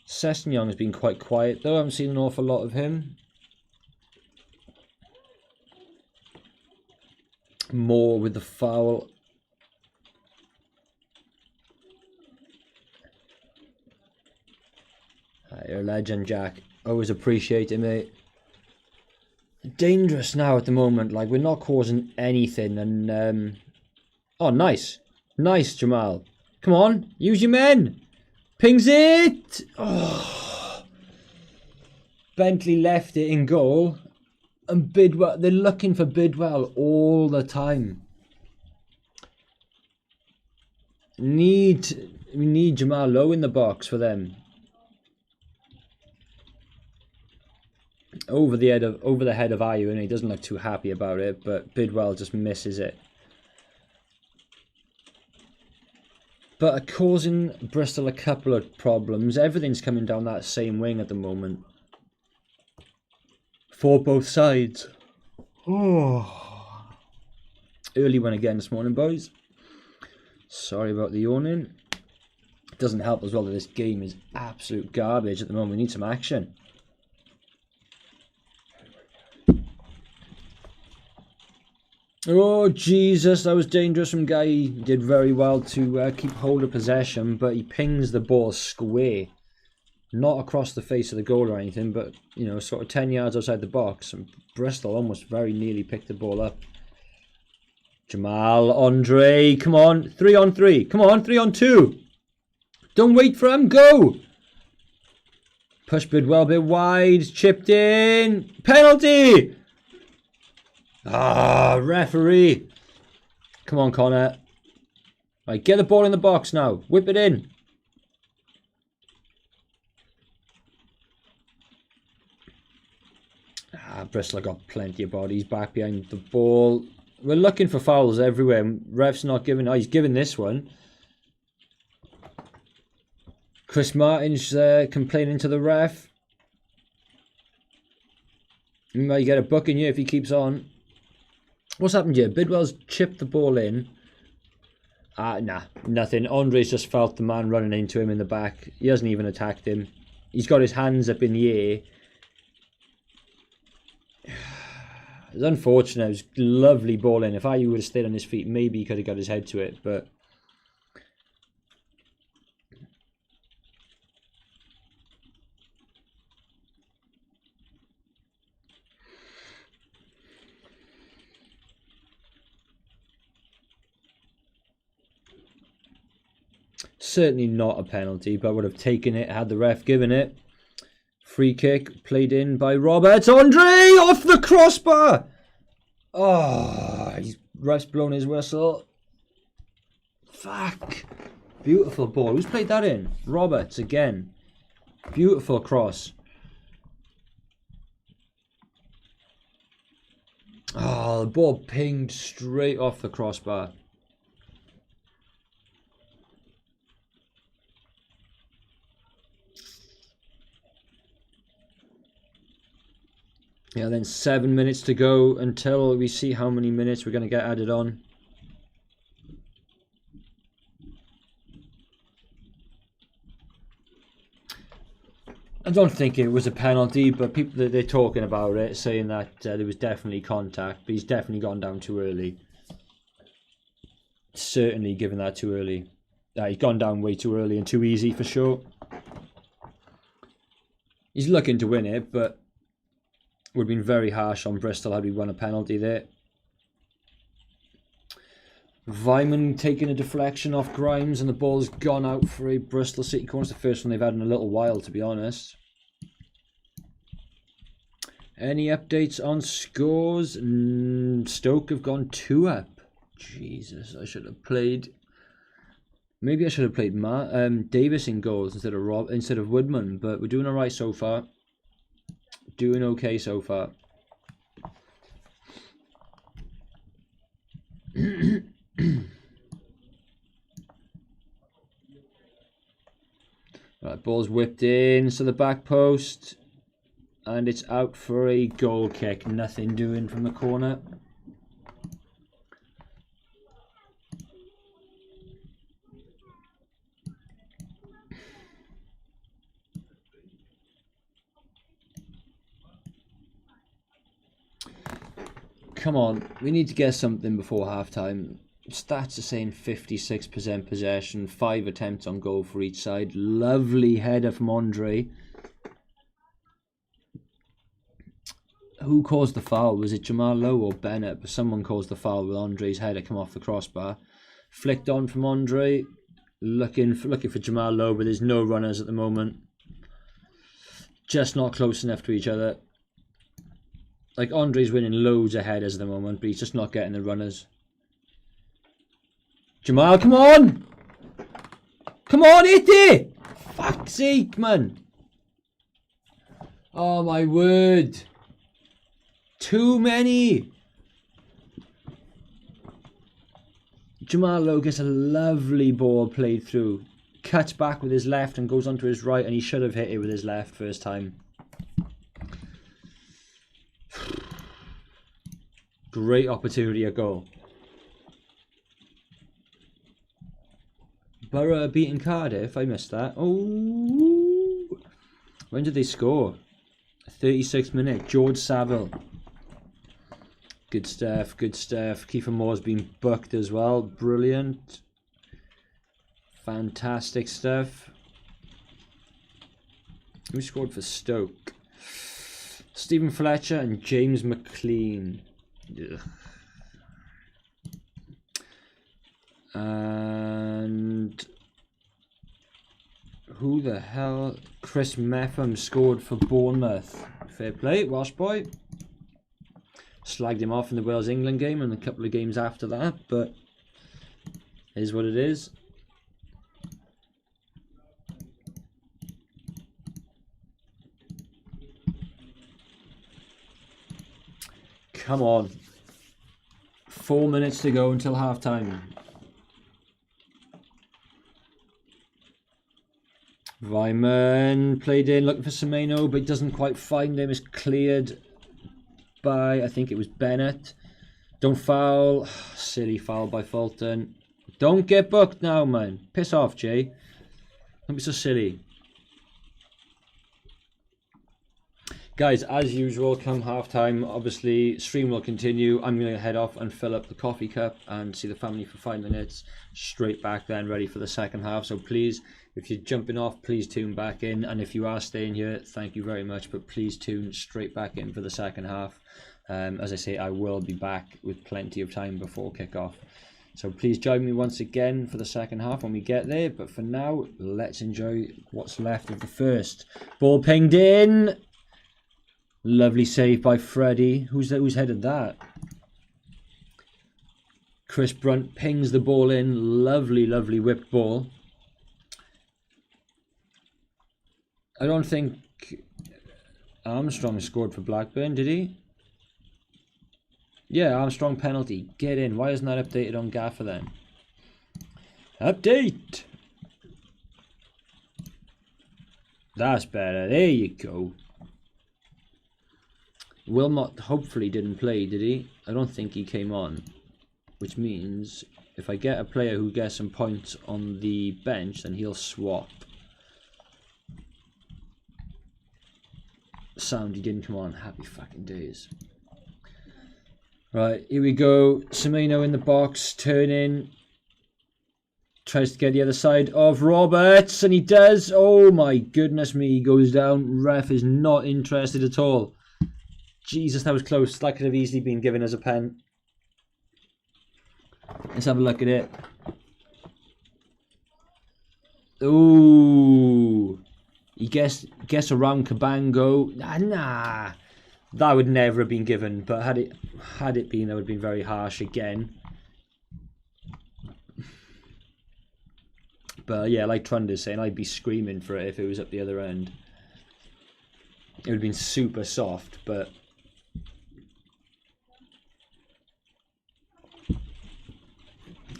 Speaker 1: Sessignon has been quite quiet though. I haven't seen an awful lot of him. Moore with the foul. You're a legend, Jack. Always appreciate it, mate. Dangerous now at the moment. Like, we're not causing anything and... Oh, nice. Nice, Jamal. Come on. Use your men. Pings it. Oh. Bentley left it in goal. And Bidwell, they're looking for Bidwell all the time. We need Jamal Lowe in the box for them. Over the head of Ayew, and he doesn't look too happy about it, but Bidwell just misses it. But are causing Bristol a couple of problems. Everything's coming down that same wing at the moment. For both sides. Oh. Early one again this morning, boys. Sorry about the yawning. It doesn't help as well that this game is absolute garbage at the moment. We need some action. Oh, Jesus, that was dangerous from Guy. He did very well to keep hold of possession, but he pings the ball square. Not across the face of the goal or anything, but, you know, sort of 10 yards outside the box. And Bristol almost very nearly picked the ball up. Jamal, Andre, come on. 3 on 3. Come on, 3 on 2. Don't wait for him, go! Push Bidwell a bit wide, chipped in. Penalty! Ah, referee. Come on, Connor. Right, get the ball in the box now. Whip it in. Bristol got plenty of bodies back behind the ball. We're looking for fouls everywhere. Ref's not giving... Oh, he's giving this one. Chris Martin's complaining to the ref. You might get a booking here if he keeps on. What's happened here? Bidwell's chipped the ball in. Nah, nothing. Andre's just felt the man running into him in the back. He hasn't even attacked him. He's got his hands up in the air. It's unfortunate. It was lovely ball in. If I would have stayed on his feet, maybe he could have got his head to it, but... Certainly not a penalty, but would have taken it had the ref given it. Free kick played in by Roberts. Andre off the crossbar. Oh, ref's blown his whistle. Fuck. Beautiful ball. Who's played that in? Roberts again. Beautiful cross. Oh, the ball pinged straight off the crossbar. Yeah, then 7 minutes to go until we see how many minutes we're going to get added on. I don't think it was a penalty, but people they're talking about it, saying that there was definitely contact, but he's definitely gone down too early. Certainly given that too early. He's gone down way too early and too easy for sure. He's looking to win it, but would have been very harsh on Bristol had we won a penalty there. Vyman taking a deflection off Grimes and the ball's gone out for a Bristol City corner. It's the first one they've had in a little while, to be honest. Any updates on scores? Stoke have gone 2 up. Jesus, I should have played... Maybe I should have played Davis in goals instead of Woodman, but we're doing alright so far. Doing okay so far. Right, ball's whipped in to the back post. And it's out for a goal kick. Nothing doing from the corner. Come on, we need to get something before half-time. Stats are saying 56% possession, 5 attempts on goal for each side. Lovely header from Andre. Who caused the foul? Was it Jamal Lowe or Bennett? But someone caused the foul with Andre's header come off the crossbar. Flicked on from Andre. Looking for Jamal Lowe, but there's no runners at the moment. Just not close enough to each other. Like, Andre's winning loads of headers at the moment, but he's just not getting the runners. Jamal, come on! Come on, hit it! Fuck's sake, man! Oh, my word. Too many! Jamal Lowe gets a lovely ball played through. Cuts back with his left and goes onto his right, and he should have hit it with his left first time. Great opportunity at goal. Borough beating Cardiff. I missed that. Oh, when did they score? 36th minute. George Saville. Good stuff, good stuff. Kiefer Moore's been booked as well. Brilliant. Fantastic stuff. Who scored for Stoke? Stephen Fletcher and James McLean. Ugh. And who the hell? Chris Meffam scored for Bournemouth. Fair play, Welsh boy. Slagged him off in the Wales-England game and a couple of games after that, but it is what it is. Come on. 4 minutes to go until half-time. Vyman played in, looking for Semenyo, but doesn't quite find him. Is cleared by, I think it was Bennett. Don't foul. Silly foul by Fulton. Don't get booked now, man. Piss off, Jay. Don't be so silly. Guys, as usual, come half-time, obviously, stream will continue. I'm going to head off and fill up the coffee cup and see the family for 5 minutes. Straight back then, ready for the second half. So please, if you're jumping off, please tune back in. And if you are staying here, thank you very much. But please tune straight back in for the second half. As I say, I will be back with plenty of time before kickoff. So please join me once again for the second half when we get there. But for now, let's enjoy what's left of the first. Ball pinged in. Lovely save by Freddie. Who's headed that? Chris Brunt pings the ball in. Lovely, lovely whipped ball. I don't think Armstrong scored for Blackburn, did he? Yeah, Armstrong penalty. Get in. Why isn't that updated on Gaffer then? Update! That's better. There you go. Wilmot hopefully didn't play, did he? I don't think he came on. Which means if I get a player who gets some points on the bench, then he'll swap. Sound he didn't come on. Happy fucking days. Right, here we go. Semenyo in the box, turning. Tries to get the other side of Roberts, and he does. Oh my goodness me, he goes down. Ref is not interested at all. Jesus, that was close. That could have easily been given as a pen. Let's have a look at it. Ooh. He gets around Cabango. Nah. That would never have been given, but had it been, that would have been very harsh again. But yeah, like Trunder's saying, I'd be screaming for it if it was up the other end. It would have been super soft, but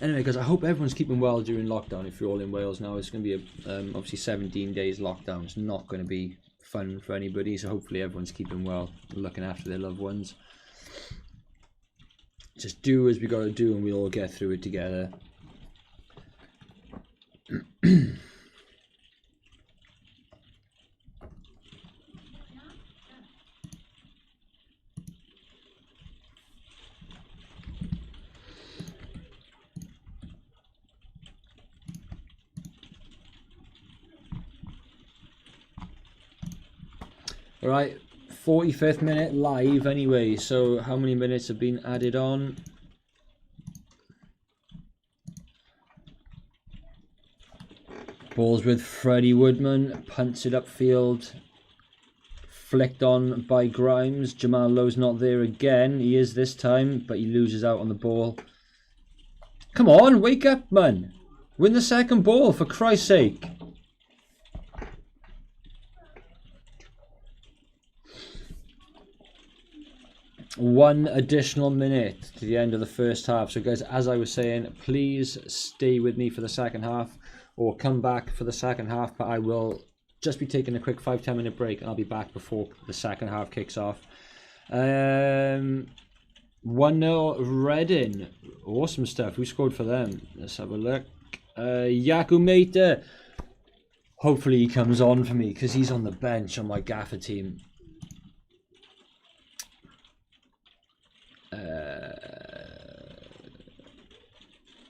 Speaker 1: anyway, guys, I hope everyone's keeping well during lockdown. If you're all in Wales now, it's going to be obviously 17 days lockdown. It's not going to be fun for anybody, so hopefully everyone's keeping well, looking after their loved ones. Just do as we got to do, and we'll all get through it together. Right, 45th minute live anyway, so how many minutes have been added on? Ball's with Freddie Woodman, punts it upfield, flicked on by Grimes. Jamal Lowe's not there again, he is this time, but he loses out on the ball. Come on, wake up, man! Win the second ball, for Christ's sake! One additional minute to the end of the first half. So guys, as I was saying, please stay with me for the second half, or come back for the second half, but I will just be taking a quick 5-10 minute break, and I'll be back before the second half kicks off. 1-0 Reading. Awesome stuff. Who scored for them? Let's have a look. Yakumeta. Hopefully he comes on for me, because he's on the bench on my Gaffer team.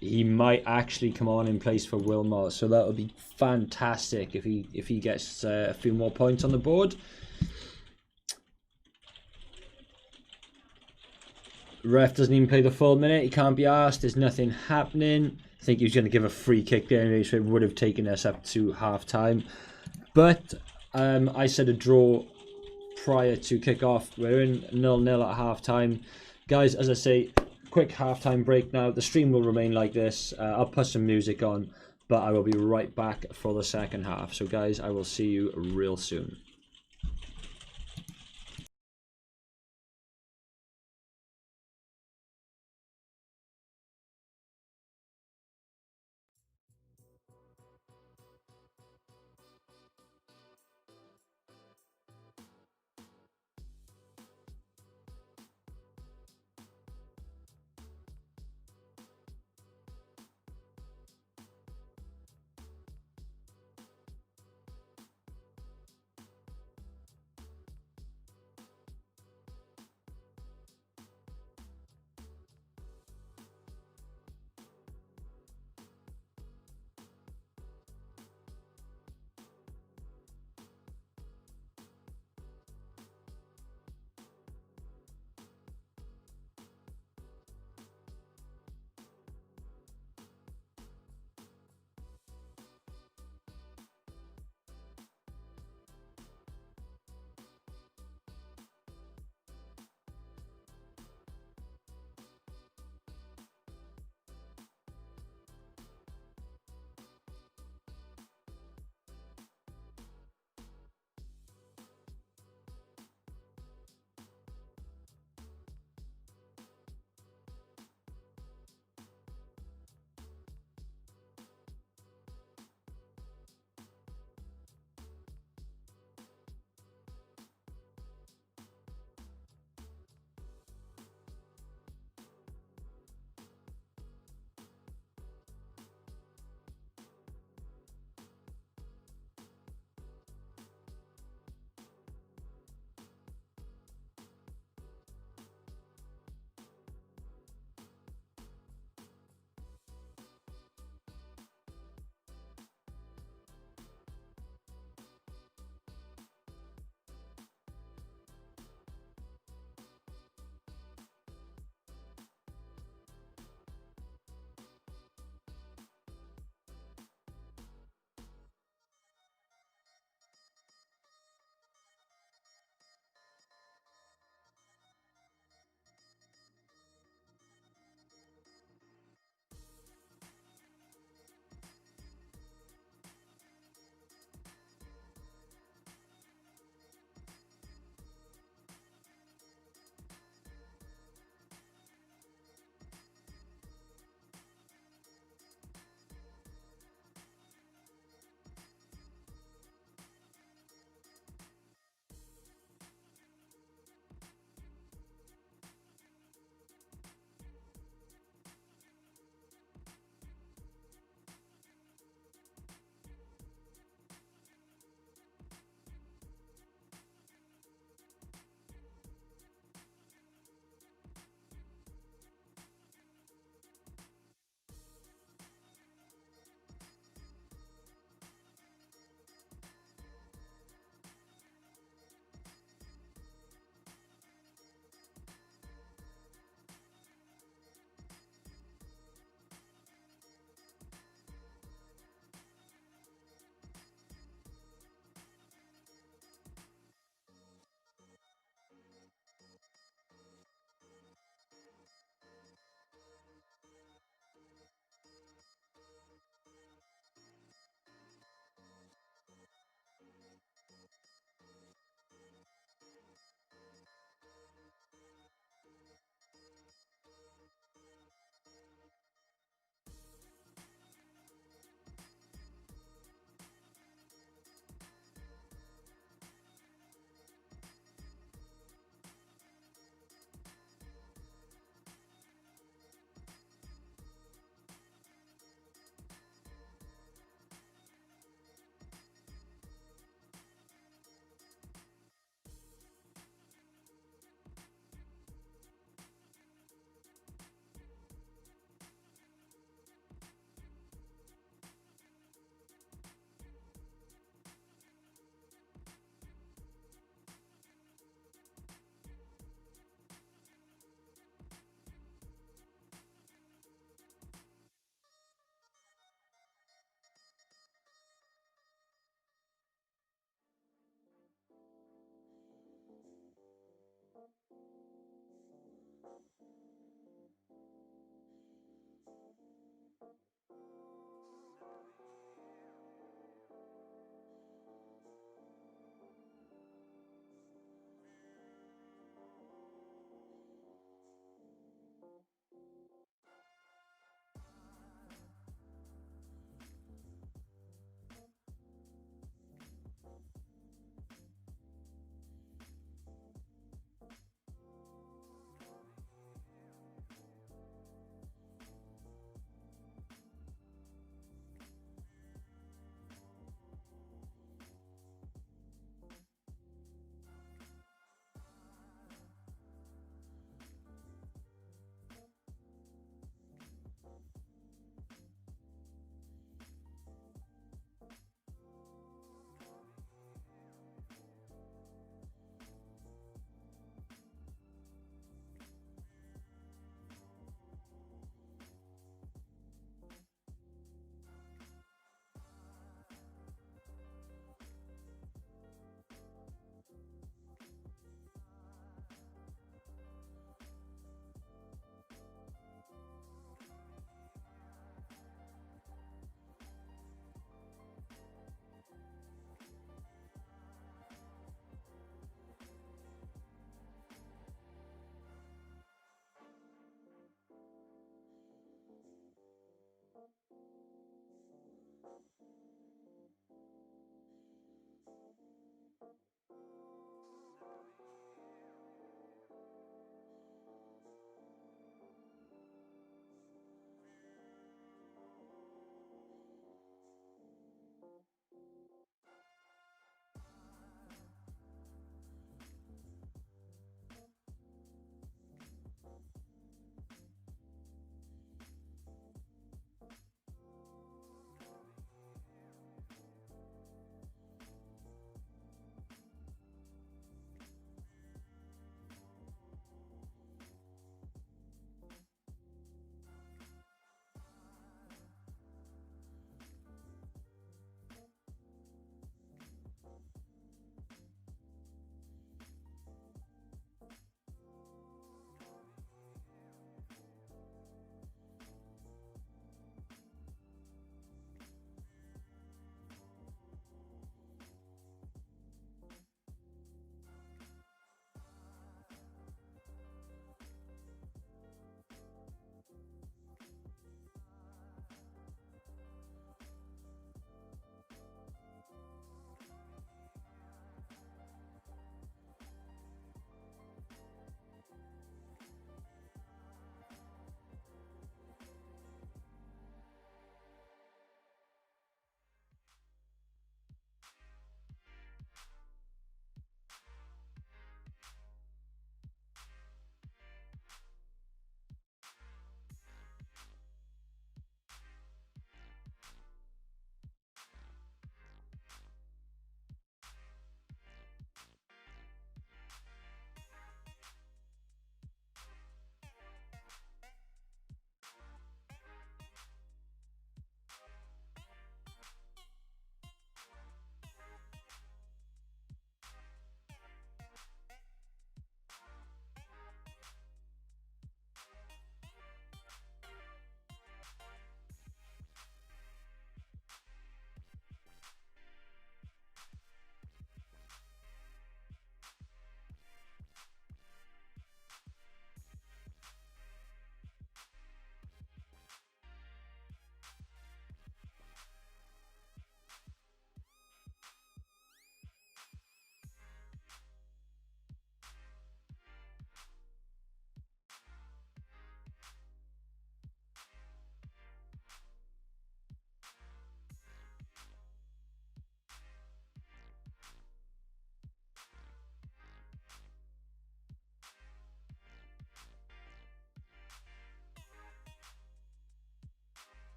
Speaker 1: he might actually come on in place for Wilmot. So that would be fantastic if he gets a few more points on the board. Ref doesn't even play the full minute. He can't be asked. There's nothing happening. I think he was going to give a free kick there anyway, so it would have taken us up to half time. But I said a draw prior to kick-off. We're in 0-0 at half time. Guys, as I say, quick half-time break now. The stream will remain like this. I'll put some music on, but I will be right back for the second half. So guys, I will see you real soon.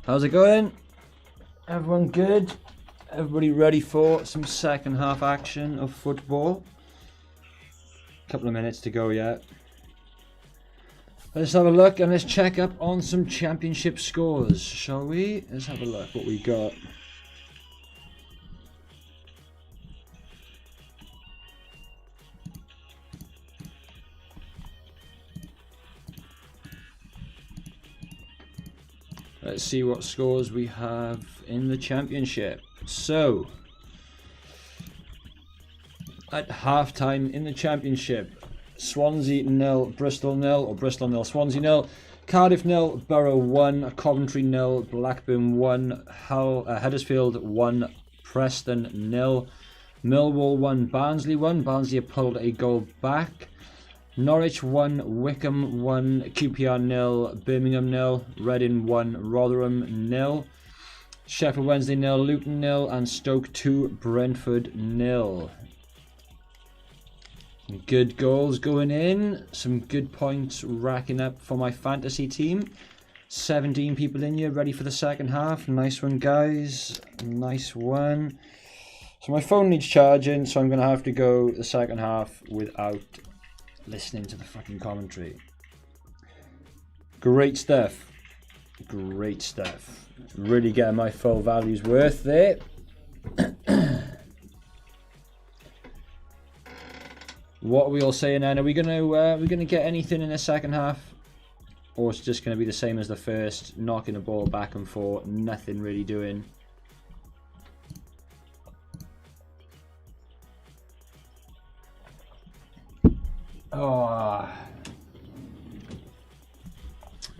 Speaker 1: How's it going? Everyone good? Everybody ready for some second half action of football? Couple of minutes to go yet. Let's have a look and let's check up on some championship scores, shall we? Let's have a look what we got. Let's see what scores we have in the championship. So, at half-time in the championship, Swansea 0, Bristol 0, or Bristol 0, Swansea 0, Cardiff 0, Borough 1, Coventry 0, Blackburn 1, Huddersfield 1, Preston 0, Millwall 1, Barnsley 1, Barnsley have pulled a goal back, Norwich 1, Wickham 1, QPR 0, Birmingham 0, Reading 1, Rotherham 0, Sheffield Wednesday 0, Luton 0, and Stoke 2, Brentford 0. Good goals going in, some good points racking up for my fantasy team. 17 people in here ready for the second half. Nice one, guys. Nice one. So my phone needs charging, so I'm going to have to go the second half without listening to the fucking commentary. Great stuff. Great stuff. Really getting my full values worth there. What are we all saying then? Are we gonna get anything in the second half? Or it's just gonna be the same as the first, knocking the ball back and forth, nothing really doing. Oh.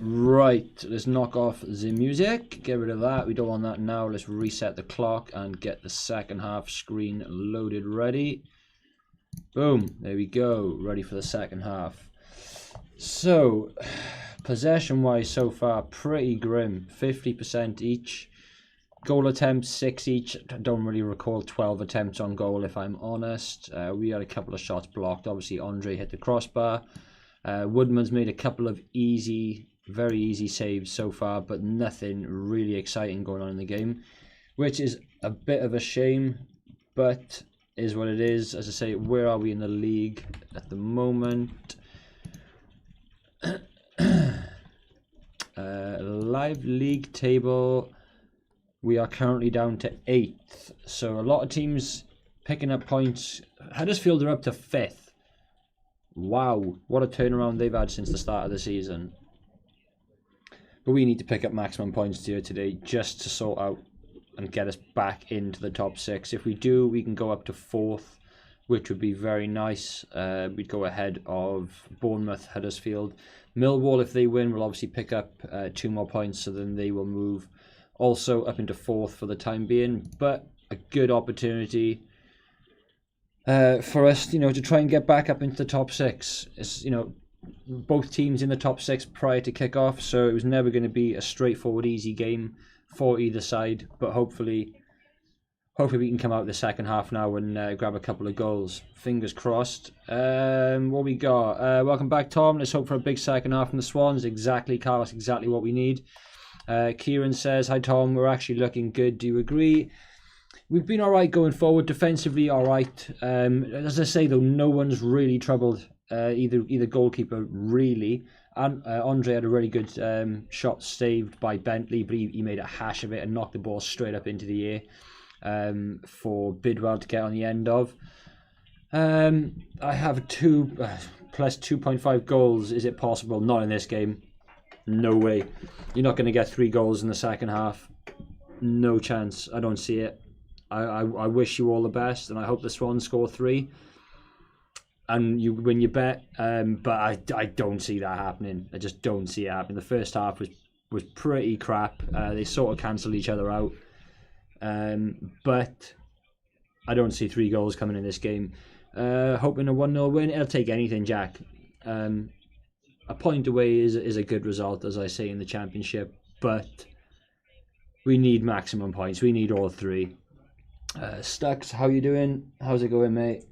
Speaker 1: Right, let's knock off the music, get rid of that, we don't want that now. Let's reset the clock and get the second half screen loaded ready. Boom, there we go, ready for the second half. So, possession wise so far, pretty grim, 50% each. Goal attempts 6 each. I don't really recall 12 attempts on goal if I'm honest. We had a couple of shots blocked, obviously Andre hit the crossbar. Woodman's made a couple of very easy saves so far, but nothing really exciting going on in the game, which is a bit of a shame, but is what it is. As I say, where are we in the league at the moment? Live league table, we are currently down to 8th, so a lot of teams picking up points. Huddersfield are up to 5th. Wow, what a turnaround they've had since the start of the season. But we need to pick up maximum points here today just to sort out and get us back into the top 6. If we do, we can go up to 4th, which would be very nice. We'd go ahead of Bournemouth, Huddersfield. Millwall, if they win, will obviously pick up 2 more points, so then they will move also up into 4th for the time being. But a good opportunity for us, to try and get back up into the top 6. It's, both teams in the top 6 prior to kickoff, so it was never going to be a straightforward, easy game for either side, but hopefully we can come out the second half now and grab a couple of goals. Fingers crossed. What we got? Welcome back, Tom. Let's hope for a big second half from the Swans. Exactly, Carlos, exactly what we need. Kieran says, hi Tom, we're actually looking good. Do you agree? We've been alright going forward, defensively alright. As I say though, no one's really troubled, either goalkeeper really. And Andre had a really good shot saved by Bentley, but he made a hash of it and knocked the ball straight up into the air for Bidwell to get on the end of. I have 2 plus 2.5 goals. Is it possible? Not in this game. No way. You're not going to get 3 goals in the second half. No chance. I don't see it. I wish you all the best, and I hope the Swans score 3. And you win your bet, but I don't see that happening. I just don't see it happening. The first half was pretty crap. They sort of cancelled each other out. But I don't see 3 goals coming in this game. Hoping a 1-0 win. It'll take anything, Jack. A point away is a good result, as I say, in the championship. But we need maximum points. We need all 3. Stux, how you doing? How's it going, mate?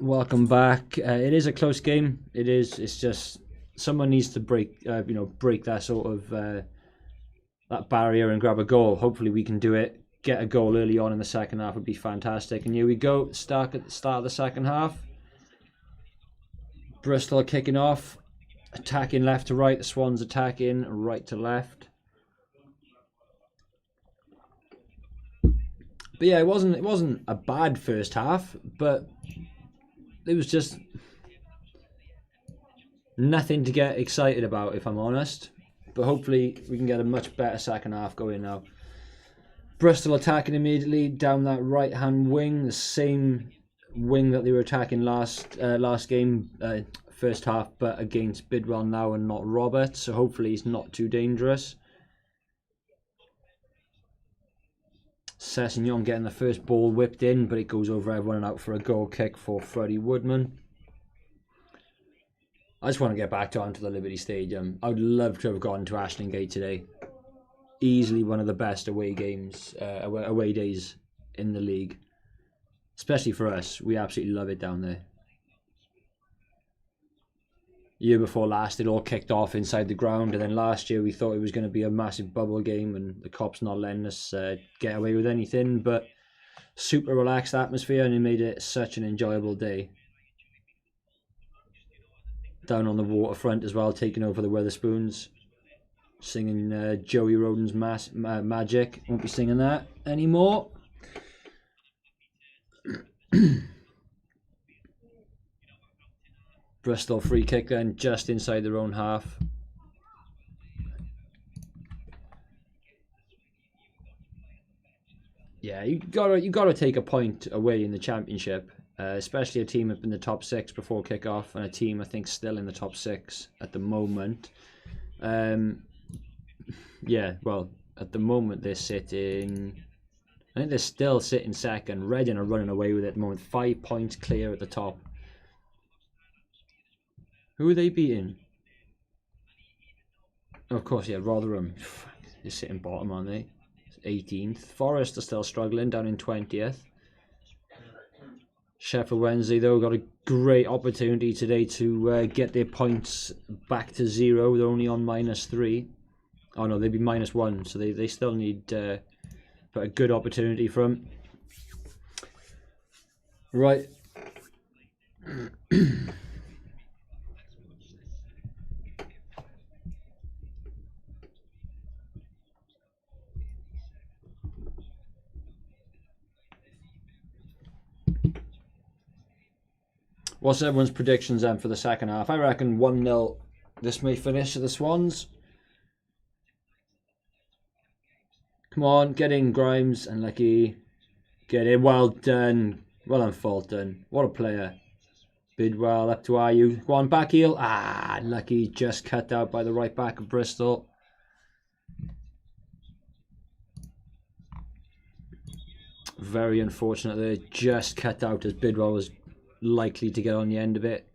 Speaker 1: Welcome back. It is a close game. It is. It's just someone needs to break that sort of that barrier and grab a goal. Hopefully we can do it. Get a goal early on in the second half would be fantastic. And here we go. Start at the start of the second half. Bristol kicking off. Attacking left to right. The Swans attacking right to left. But yeah, it wasn't a bad first half, but it was just nothing to get excited about, if I'm honest. But hopefully we can get a much better second half going now. Bristol attacking immediately down that right-hand wing, the same wing that they were attacking last game, first half, but against Bidwell now and not Robert. So hopefully he's not too dangerous. Sessignon getting the first ball whipped in, but it goes over everyone and out for a goal kick for Freddie Woodman. I just want to get back onto the Liberty Stadium. I would love to have gone to Ashton Gate today. Easily one of the best away games, away days in the league. Especially for us. We absolutely love it down there. Year before last, it all kicked off inside the ground, and then last year we thought it was going to be a massive bubble game, and the cops not letting us get away with anything. But super relaxed atmosphere, and it made it such an enjoyable day. Down on the waterfront as well, taking over the Wetherspoons, singing Joey Roden's Magic. Won't be singing that anymore. Bristol free kick then, just inside their own half. Yeah, you gotta take a point away in the championship, especially a team up in the top 6 before kick-off, and a team I think still in the top 6 at the moment. Yeah, well, at the moment they're sitting. I think they're still sitting second. Reading are running away with it at the moment, 5 points clear at the top. Who are they beating? Oh, of course, yeah, Rotherham. They're sitting bottom, aren't they? 18th. Forest are still struggling, down in 20th. Sheffield Wednesday, though, got a great opportunity today to get their points back to 0. They're only on -3. Oh, no, they'd be -1, so they still need but a good opportunity for them. Right. What's everyone's predictions then for the second half? I reckon 1-0 this may finish at the Swans. Come on, get in, Grimes and Lucky. Get in, well done. Well done, Fulton. What a player. Bidwell up to Ayu. Go on, back heel. Ah, Lucky just cut out by the right back of Bristol. Very unfortunate there. Just cut out as Bidwell was likely to get on the end of it.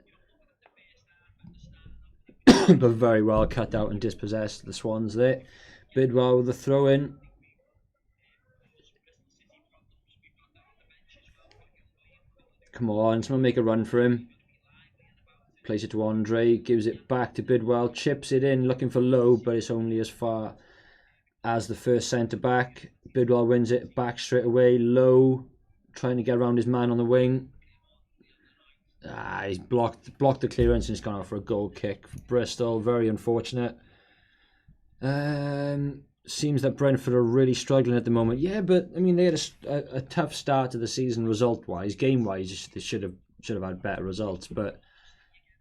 Speaker 1: But very well cut out and dispossessed the Swans there. Bidwell with the throw in. Come on, someone make a run for him. Plays it to Andre, gives it back to Bidwell, chips it in, looking for Lowe, but it's only as far as the first centre back. Bidwell wins it back straight away. Lowe trying to get around his man on the wing. Ah, he's blocked the clearance and he's gone out for a goal kick for Bristol. Very unfortunate. Seems that Brentford are really struggling at the moment. Yeah, but I mean they had a tough start to the season result-wise. Game-wise, they should have had better results. But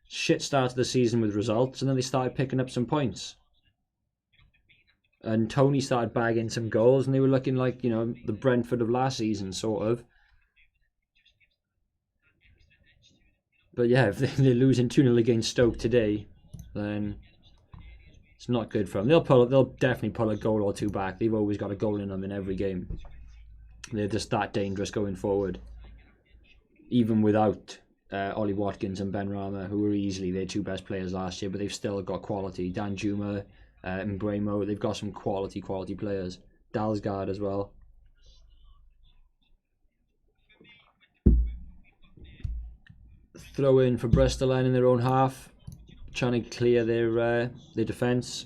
Speaker 1: shit start to the season with results, and then they started picking up some points. And Tony started bagging some goals, and they were looking like, you know, the Brentford of last season, sort of. But yeah, if they're losing 2-0 against Stoke today, then it's not good for them. They'll definitely pull a goal or two back. They've always got a goal in them in every game. They're just that dangerous going forward. Even without Ollie Watkins and Ben Rama, who were easily their 2 best players last year, but they've still got quality. Dan Juma, Mbremo, they've got some quality players. Dalsgaard as well. Throw in for Bristol in their own half, trying to clear their defence.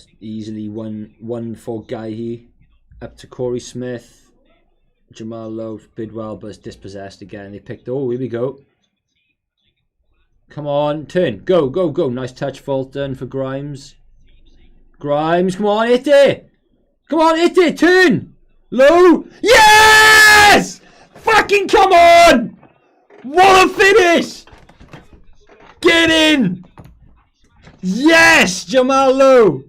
Speaker 1: That's easily one for Guy. Up to Corey Smith. Jamal Lowe, Bidwell, but it's dispossessed again. They picked, oh, here we go. Come on, turn. Go, go, go. Nice touch, Fulton for Grimes. Grimes, come on, hit it. Come on, hit it, turn. Low. Yes! Fucking come on! What a finish! Get in! Yes, Jamal Lowe.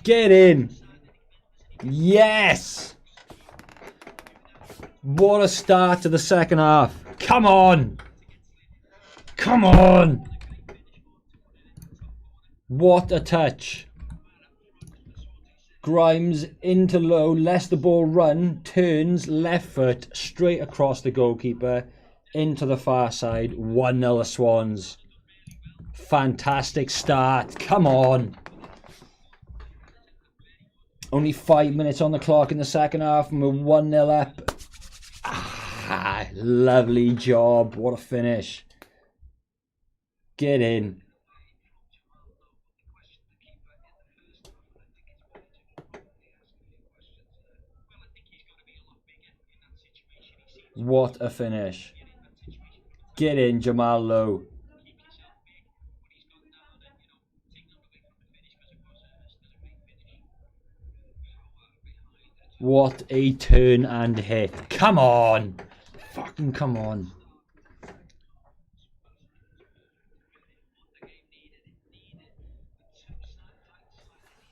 Speaker 1: Get in. Yes. What a start to the second half. Come on. Come on. What a touch. Grimes into Low, lets the ball run, turns left foot straight across the goalkeeper into the far side. 1-0 the Swans. Fantastic start. Come on. Only 5 minutes on the clock in the second half and we're 1-0 up. Ah, lovely job. What a finish. Get in. What a finish. Get in, Jamal Lowe. What a turn and hit. Come on. Fucking come on.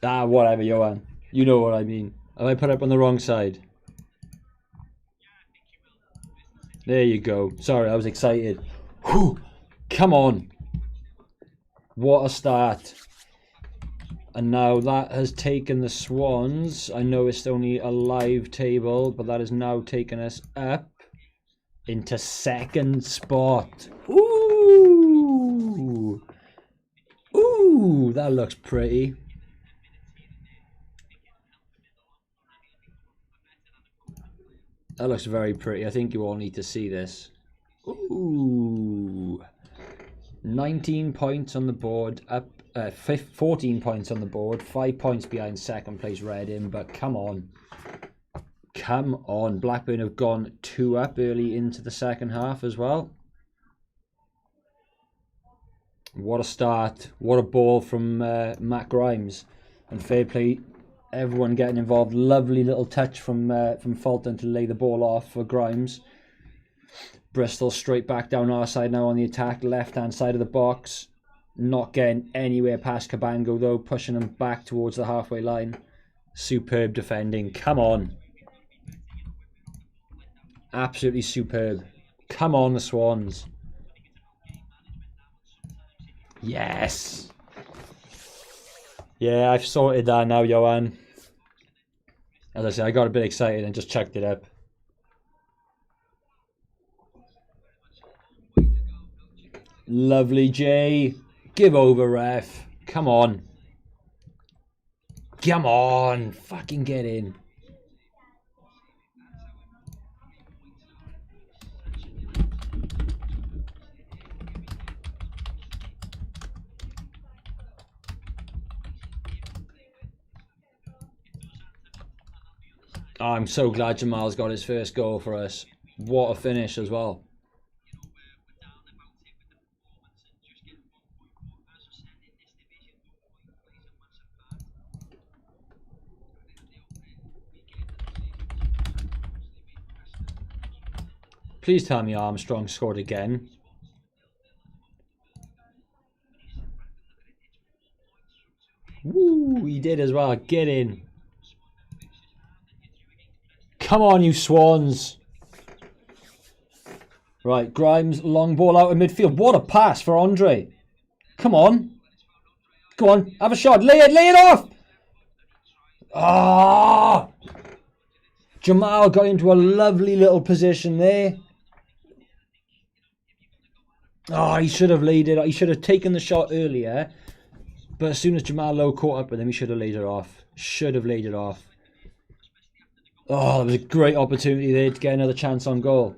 Speaker 1: Ah, whatever, Johan. You know what I mean. Have I put up on the wrong side? There you go. Sorry, I was excited. Whew. Come on. What a start. And now that has taken the Swans. I know it's only a live table, but that has now taken us up into second spot. Ooh. Ooh, that looks pretty. That looks very pretty. I think you all need to see this. Ooh. 19 points on the board. Up 14 points on the board. 5 points behind second place Reading. But come on. Come on. Blackburn have gone 2 up early into the second half as well. What a start. What a ball from Matt Grimes. And fair play. Everyone getting involved. Lovely little touch from Fulton to lay the ball off for Grimes. Bristol straight back down our side now on the attack. Left-hand side of the box. Not getting anywhere past Cabango though. Pushing them back towards the halfway line. Superb defending. Come on. Absolutely superb. Come on, the Swans. Yes. Yeah, I've sorted that now, Johan. As I said, I got a bit excited and just chucked it up. Lovely, Jay. Give over, ref. Come on. Come on. Fucking get in. Oh, I'm so glad Jamal's got his first goal for us. What a finish as well. Please tell me Armstrong scored again. Woo, he did as well. Get in. Come on, you Swans. Right, Grimes, long ball out in midfield. What a pass for Andre. Come on. Go on, have a shot. Lay it off. Ah! Jamal got into a lovely little position there. Oh, he should have laid it. He should have taken the shot earlier. But as soon as Jamal Lowe caught up with him, he should have laid it off. Should have laid it off. Oh, that was a great opportunity there to get another chance on goal.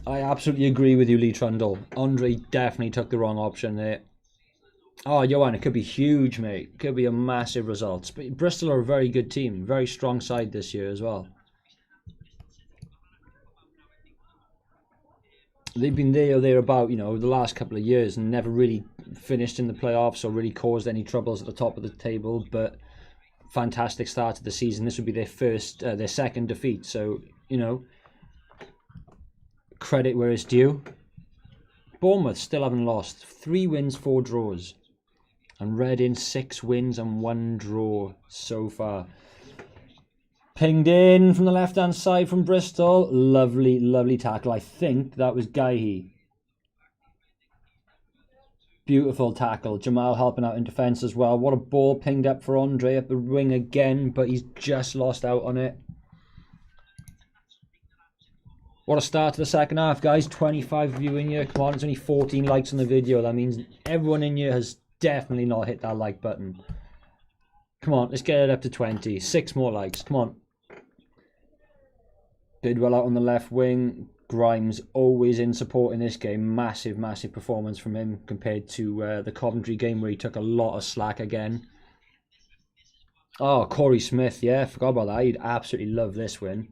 Speaker 1: I absolutely agree with you, Lee Trundle. Andre definitely took the wrong option there. Oh, Johan, it could be huge, mate. It could be a massive result. But Bristol are a very good team. Very strong side this year as well. They've been there or thereabout, you know, the last couple of years and never really finished in the playoffs or really caused any troubles at the top of the table. But fantastic start to the season. This would be their second defeat. So, you know, credit where it's due. Bournemouth still haven't lost. 3 wins, 4 draws. And Reading 6 wins and 1 draw so far. Pinged in from the left-hand side from Bristol. Lovely, lovely tackle. I think that was Gaihi. Beautiful tackle. Jamal helping out in defence as well. What a ball pinged up for Andre up the wing again, but he's just lost out on it. What a start to the second half, guys. 25 of you in here. Come on, it's only 14 likes on the video. That means everyone in here has definitely not hit that like button. Come on, let's get it up to 20. 6 more likes. Come on. Bidwell out on the left wing. Grimes always in support in this game. Massive, massive performance from him compared to the Coventry game where he took a lot of slack again. Oh, Corey Smith. Yeah, forgot about that. He'd absolutely love this win.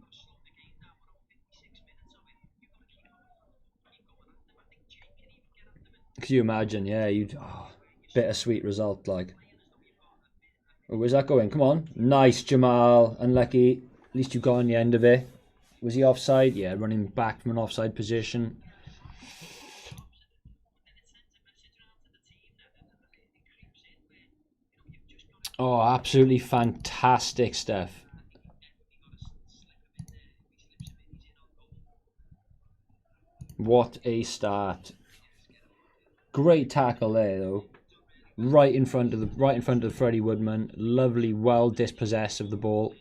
Speaker 1: Could you imagine? Yeah, you'd... Oh, bittersweet result, like. Oh, where's that going? Come on. Nice, Jamal. Unlucky. At least you got on the end of it. Was he offside? Yeah, running back from an offside position. Oh, absolutely fantastic stuff. What a start. Great tackle there, though. Right in front of Freddie Woodman. Lovely, well dispossessed of the ball.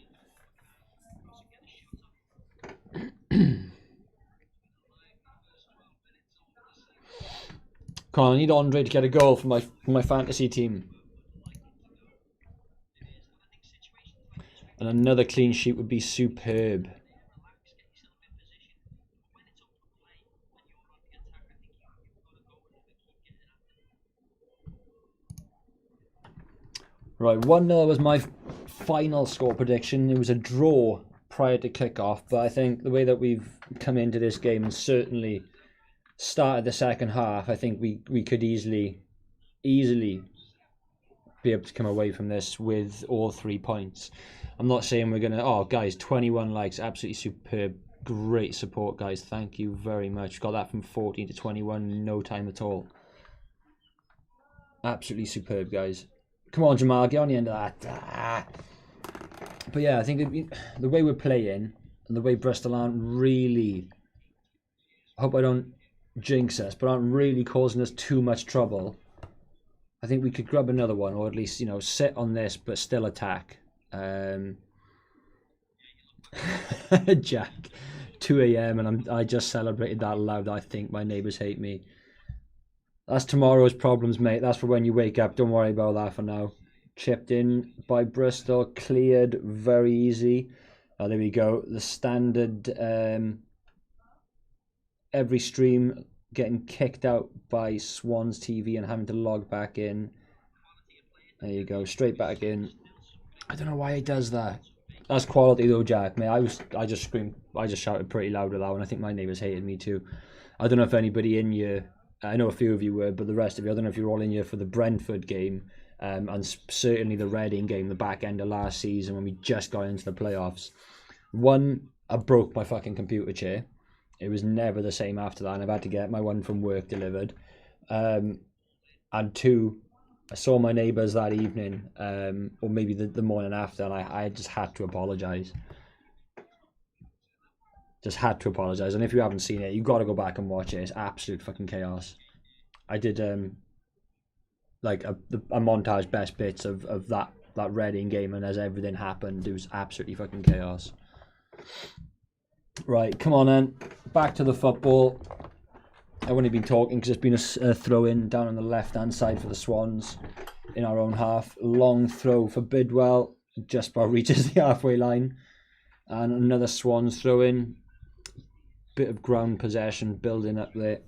Speaker 1: Come on, I need Andre to get a goal for my fantasy team. And another clean sheet would be superb. Right, 1-0 was my final score prediction. It was a draw prior to kickoff, but I think the way that we've come into this game and certainly started the second half, I think we could easily be able to come away from this with all 3 points. I'm not saying we're gonna... Oh, guys, 21 likes, absolutely superb. Great support, guys. Thank you very much. Got that from 14 to 21 in no time at all. Absolutely superb, guys. Come on, Jamal, get on the end of that. But yeah, I think the way we're playing and the way Bristol aren't really... I hope I don't jinx us, but aren't really causing us too much trouble. I think we could grab another one, or at least, you know, sit on this but still attack. Jack, 2 AM and I just celebrated that loud. I think my neighbours hate me. That's tomorrow's problems, mate. That's for when you wake up. Don't worry about that for now. Chipped in by Bristol, cleared very easy. Oh, there we go. The standard every stream getting kicked out by Swans TV and having to log back in. There you go, straight back in. I don't know why he does that. That's quality though, Jack. Mate, I just shouted pretty loud at that one. I think my neighbours hated me too. I don't know if anybody in here, I know a few of you were, but the rest of you, I don't know if you're all in here for the Brentford game, and certainly the Reading game, the back end of last season when we just got into the playoffs. One, I broke my fucking computer chair. It was never the same after that, and I've had to get my one from work delivered. And 2, I saw my neighbours that evening, or maybe the morning after, and I just had to apologise. Just had to apologise. And if you haven't seen it, you've got to go back and watch it. It's absolute fucking chaos. I did like a montage best bits of that Reading game, and as everything happened, it was absolutely fucking chaos. Right, come on then. Back to the football. I've only been talking because there's been a throw-in down on the left-hand side for the Swans in our own half. Long throw for Bidwell. Just about reaches the halfway line. And another Swans throw-in. bit of ground possession building up there.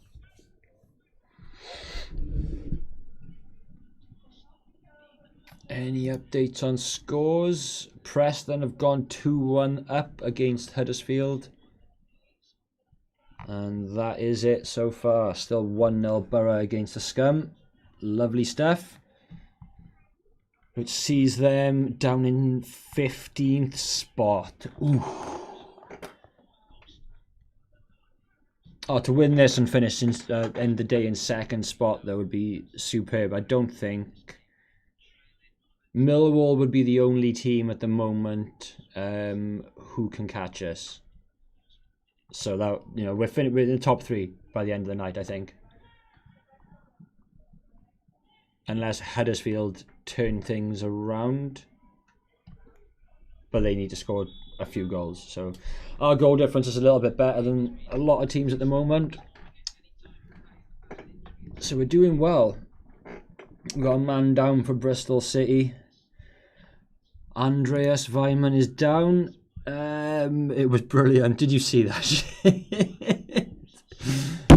Speaker 1: Any updates on scores? Preston have gone 2-1 up against Huddersfield. And that is it so far. Still 1-0 Borough against the Scum. Lovely stuff. Which sees them down in 15th spot. Ooh. Oh, to win this and finish end the day in second spot, that would be superb. I don't think Millwall would be the only team at the moment who can catch us. So that, you know, we're in the top 3 by the end of the night, I think. Unless Huddersfield turn things around, but they need to score a few goals. So our goal difference is a little bit better than a lot of teams at the moment. So we're doing well. We've got a man down for Bristol City. Andreas Weimann is down. It was brilliant. Did you see that shit?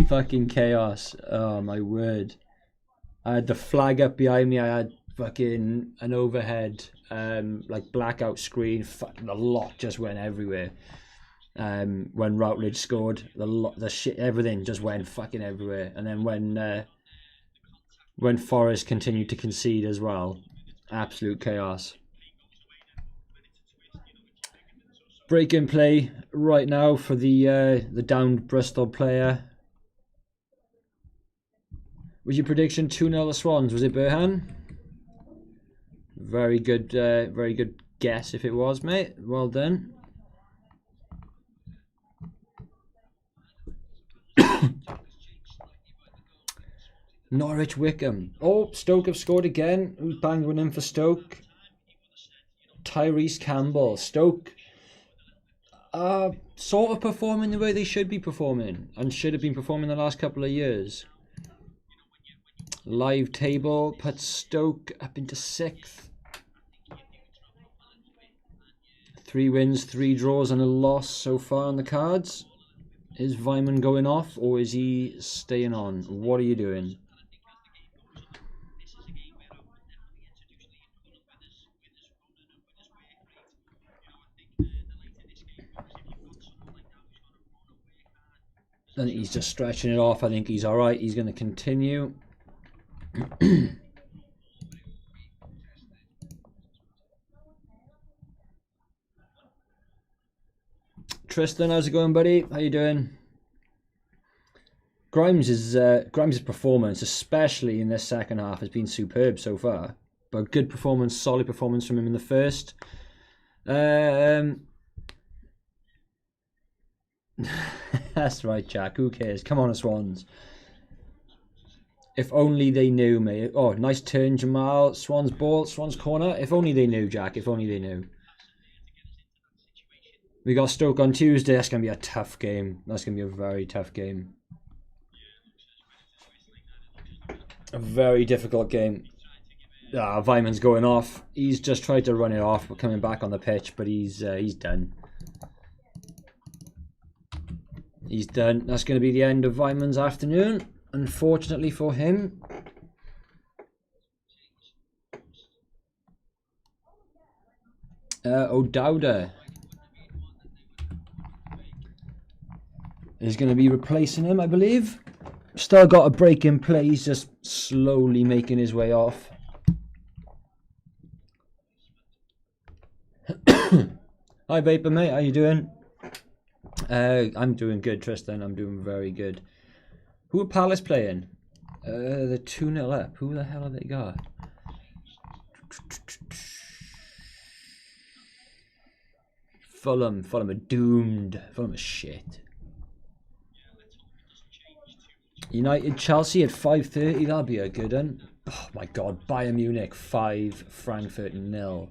Speaker 1: Fucking chaos. Oh my word. I had the flag up behind me. I had fucking an overhead like blackout screen. The lot just went everywhere. When Routledge scored, the shit, everything just went fucking everywhere. And then when Forest continued to concede as well, absolute chaos. Break in play right now for the downed Bristol player. Was your prediction 2-0 the Swans? Was it Burhan? Very good guess if it was, mate. Well done. Norwich Wickham. Oh, Stoke have scored again. Who's banged one in for Stoke? Tyrese Campbell. Stoke sort of performing the way they should be performing and should have been performing the last couple of years. Live table puts Stoke up into 6th. 3 wins, 3 draws and a loss so far on the cards. Is Weimann going off or is he staying on? What are you doing? I think he's just stretching it off. I think he's alright. He's going to continue. Tristan, how's it going, buddy? How you doing? Grimes' performance, especially in this second half, has been superb so far. But good performance, solid performance from him in the first. That's right, Jack. Who cares? Come on, Swans. If only they knew, mate. Oh, nice turn, Jamal. Swans ball, Swans corner. If only they knew, Jack. If only they knew. We got Stoke on Tuesday. That's going to be a tough game. That's going to be a very tough game. A very difficult game. Weimann's going off. He's just tried to run it off, but coming back on the pitch, but he's done. He's done. That's going to be the end of Weimann's afternoon, unfortunately for him. O'Dowda is going to be replacing him, I believe. Still got a break in play. He's just slowly making his way off. Hi, Vapor, mate. How you doing? I'm doing good, Tristan. I'm doing very good. Who are Palace playing? They're 2-0 up. Who the hell have they got? Fulham are doomed. Fulham are shit. United Chelsea at 5:30. That'll be a good one. Oh my God. Bayern Munich 5, Frankfurt 0.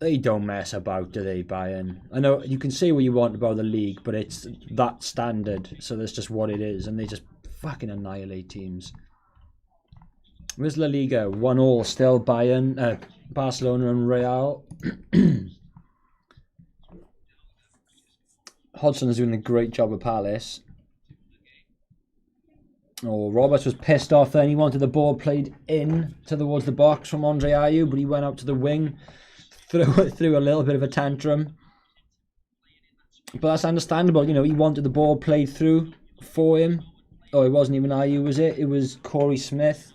Speaker 1: They don't mess about, do they, Bayern? I know you can say what you want about the league, but it's that standard, so that's just what it is, and they just fucking annihilate teams. Where's La Liga? 1-1 still, Bayern, Barcelona and Real. Hodgson's doing a great job with Palace. Oh, Roberts was pissed off then. He wanted the ball played in towards the box from Andre Ayew, but he went out to the wing, threw a little bit of a tantrum. But that's understandable. You know, he wanted the ball played through for him. Oh, it wasn't even Ayew, was it? It was Corey Smith.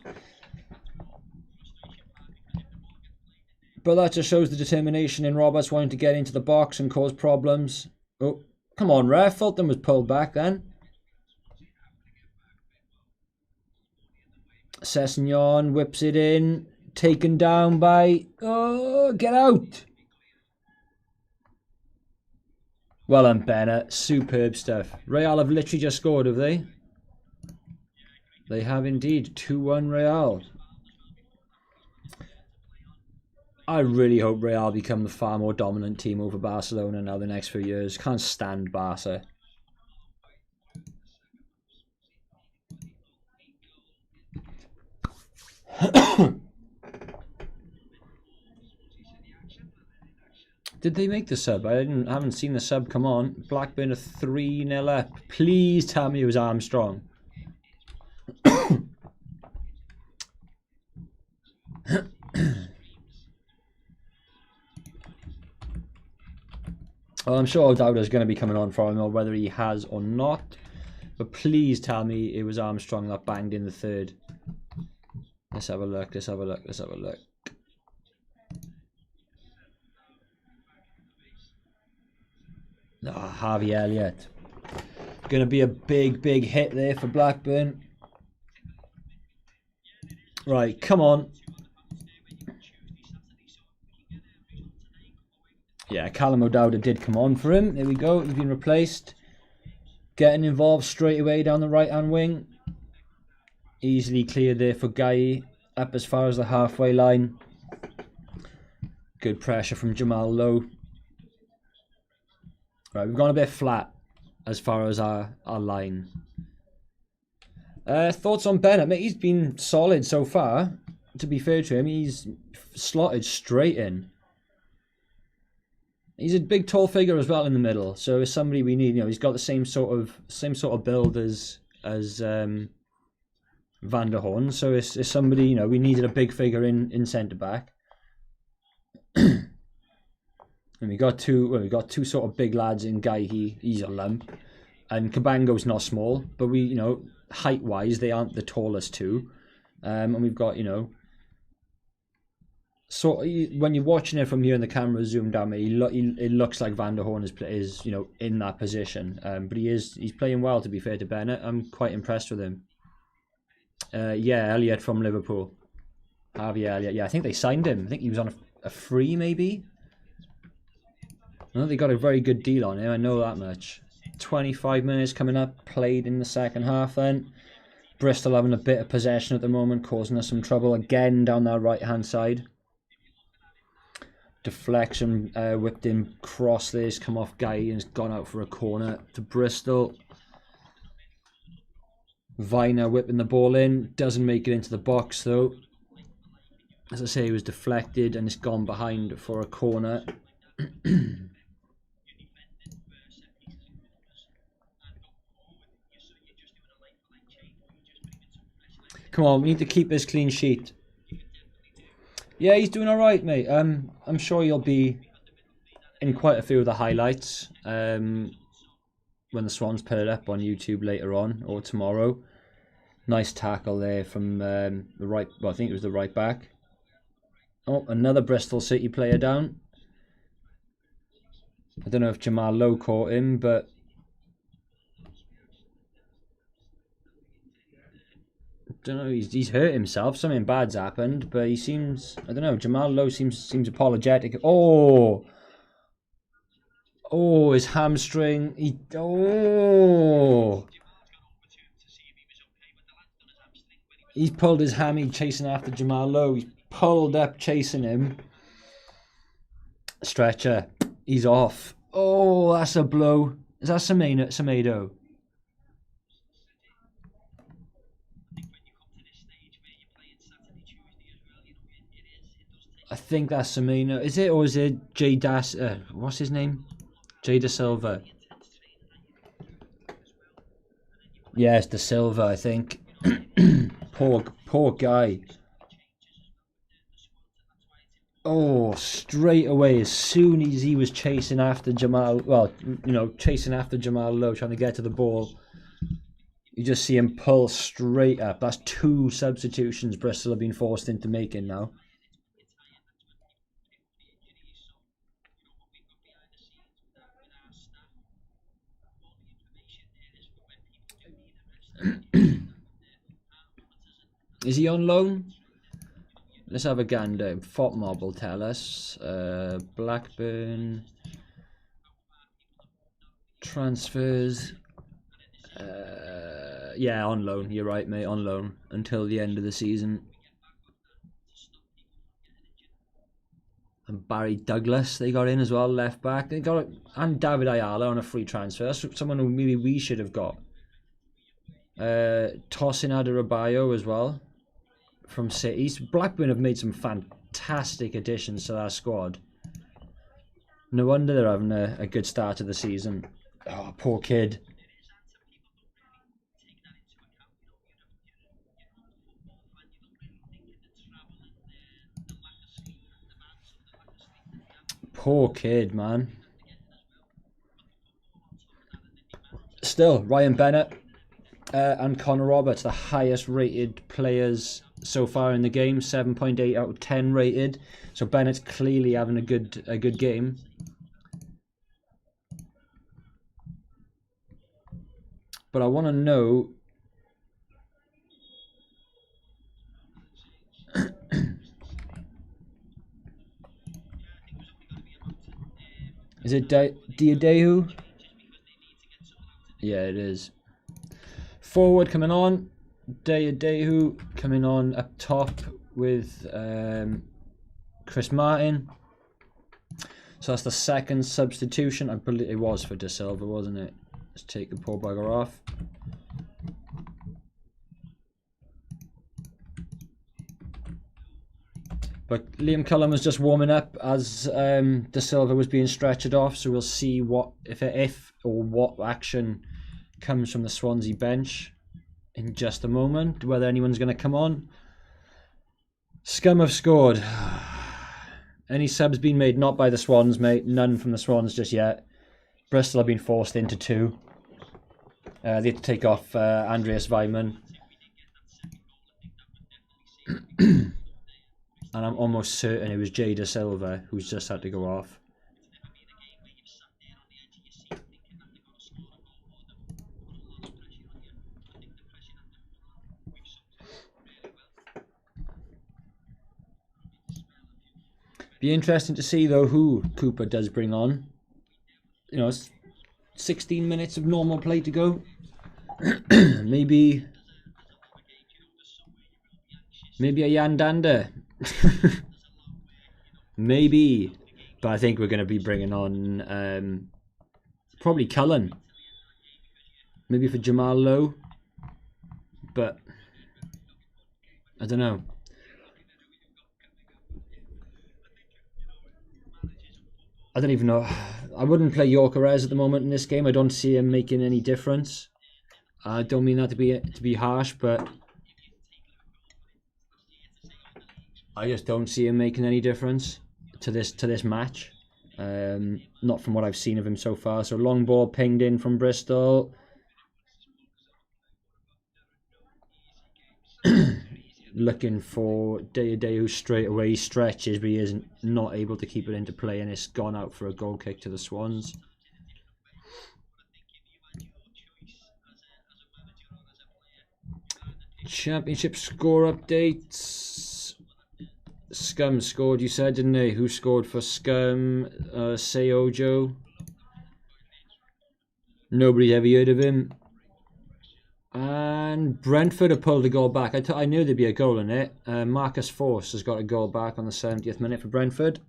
Speaker 1: But that just shows the determination in Roberts wanting to get into the box and cause problems. Oh, come on, ref. Fulton was pulled back then. Sessegnon whips it in. Taken down by... Oh, get out! Well done, Bennett. Superb stuff. Real have literally just scored, have they? They have indeed. 2-1 Real. I really hope Real become the far more dominant team over Barcelona now the next few years. Can't stand Barca. Did they make the sub? I haven't seen the sub come on. Blackburn are 3-0 up. Please tell me it was Armstrong. Well, I'm sure O'Dowda's going to be coming on for him, or whether he has or not. But please tell me it was Armstrong that banged in the third. Let's have a look, let's have a look, let's have a look. Ah, Harvey Elliott. Going to be a big hit there for Blackburn. Right, come on. Yeah, Callum O'Dowda did come on for him. There we go, he's been replaced. Getting involved straight away down the right-hand wing. Easily cleared there for Guy. Up as far as the halfway line. Good pressure from Jamal Lowe. Right, we've gone a bit flat as far as our line. Thoughts on Bennett? Mate, he's been solid so far. To be fair to him, he's slotted straight in. He's a big, tall figure as well in the middle. So it's somebody we need. You know, he's got the same sort of build as Van der Horn. So it's somebody, you know, we needed a big figure in centre back. And we got two sort of big lads in Guy. He's a lump, and Cabango's not small, but we, you know, height wise they aren't the tallest two. And we've got, you know. So when you're watching it from here and the camera zoomed down, it looks like Van der Horn is you know, in that position. But he's playing well, to be fair to Bennett. I'm quite impressed with him. Yeah, Elliott from Liverpool. Harvey Elliott. Yeah, I think they signed him. I think he was on a free, maybe. No, they got a very good deal on him. I know that much. 25 minutes coming up. Played in the second half then. Bristol having a bit of possession at the moment, causing us some trouble again down that right-hand side. Deflection, whipped in cross there, come off Guy and has gone out for a corner to Bristol. Viner whipping the ball in, doesn't make it into the box though. As I say, it was deflected and it's gone behind for a corner. Come on, we need to keep this clean sheet. Yeah, he's doing all right, mate. I'm sure you'll be in quite a few of the highlights when the Swans put it up on YouTube later on or tomorrow. Nice tackle there from the right. Well, I think it was the right back. Oh, another Bristol City player down. I don't know if Jamal Lowe caught him, but I don't know. He's hurt himself. Something bad's happened, but he seems. I don't know. Jamal Lowe seems apologetic. Oh, his hamstring. He's pulled his hammy chasing after Jamal Lowe. He's pulled up chasing him. Stretcher. He's off. Oh, that's a blow. Is that Semedo? I think that's Semedo. Is it, or is it Jay Das? What's his name? Jay Da Silva. Yeah, it's De Silva, I think. Poor guy. Oh, straight away, as soon as he was chasing after Jamal, well, chasing after Jamal Lowe, trying to get to the ball, you just see him pull straight up. That's 2 substitutions Bristol have been forced into making now. Is he on loan? Let's have a gander. Fotmob will tell us. Blackburn. Transfers. Yeah, on loan. You're right, mate. On loan until the end of the season. And Barry Douglas they got in as well, left back. They got and David Ayala on a free transfer. That's someone who maybe we should have got. Tosin Adarabioyo as well from City. Blackburn have made some fantastic additions to that squad. No wonder they're having a good start to the season. Oh, poor kid. Poor kid, man. Still, Ryan Bennett and Connor Roberts, the highest rated players so far in the game, 7.8 out of 10 rated. So Bennett's clearly having a good game. But I want to know is it Diodahu? Yeah, it is. Forward coming on. Diodahu coming on up top with Chris Martin. So that's the second substitution. I believe it was for De Silva, wasn't it? Let's take the poor bugger off. But Liam Cullen was just warming up as De Silva was being stretched off, so we'll see what if or what action comes from the Swansea bench in just a moment. Whether anyone's going to come on. Scum have scored. Any subs been made? Not by the Swans, mate. None from the Swans just yet. Bristol have been forced into 2. They had to take off Andreas Weimann. And I'm almost certain it was Jay De Silva who's just had to go off. Be interesting to see though who Cooper does bring on. It's 16 minutes of normal play to go. maybe a Jan Dander. Maybe, but I think we're going to be bringing on probably Cullen. Maybe for Jamal Lowe, but I don't know. I don't even know. I wouldn't play Yorkerez at the moment in this game. I don't see him making any difference. I don't mean that to be harsh, but I just don't see him making any difference to this match. Not from what I've seen of him so far. So long ball pinged in from Bristol. Looking for Diodahu straight away. He stretches, but he is not able to keep it into play, and it's gone out for a goal kick to the Swans. Championship score updates. Scum scored, you said, didn't they? Who scored for Scum? Seojo. Nobody ever heard of him. And Brentford have pulled a goal back. I knew there'd be a goal in it. Marcus Force has got a goal back on the 70th minute for Brentford.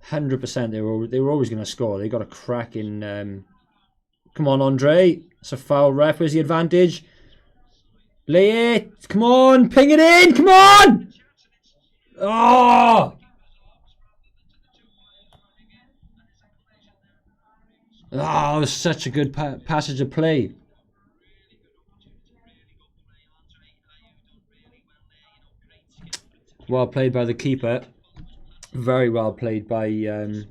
Speaker 1: 100% they were always going to score. They got a crack in. Come on, Andre. It's a foul ref. Where's the advantage? Lay it. Come on. Ping it in. Come on. Oh! Oh, it was such a good passage of play. Well played by the keeper. Very well played by the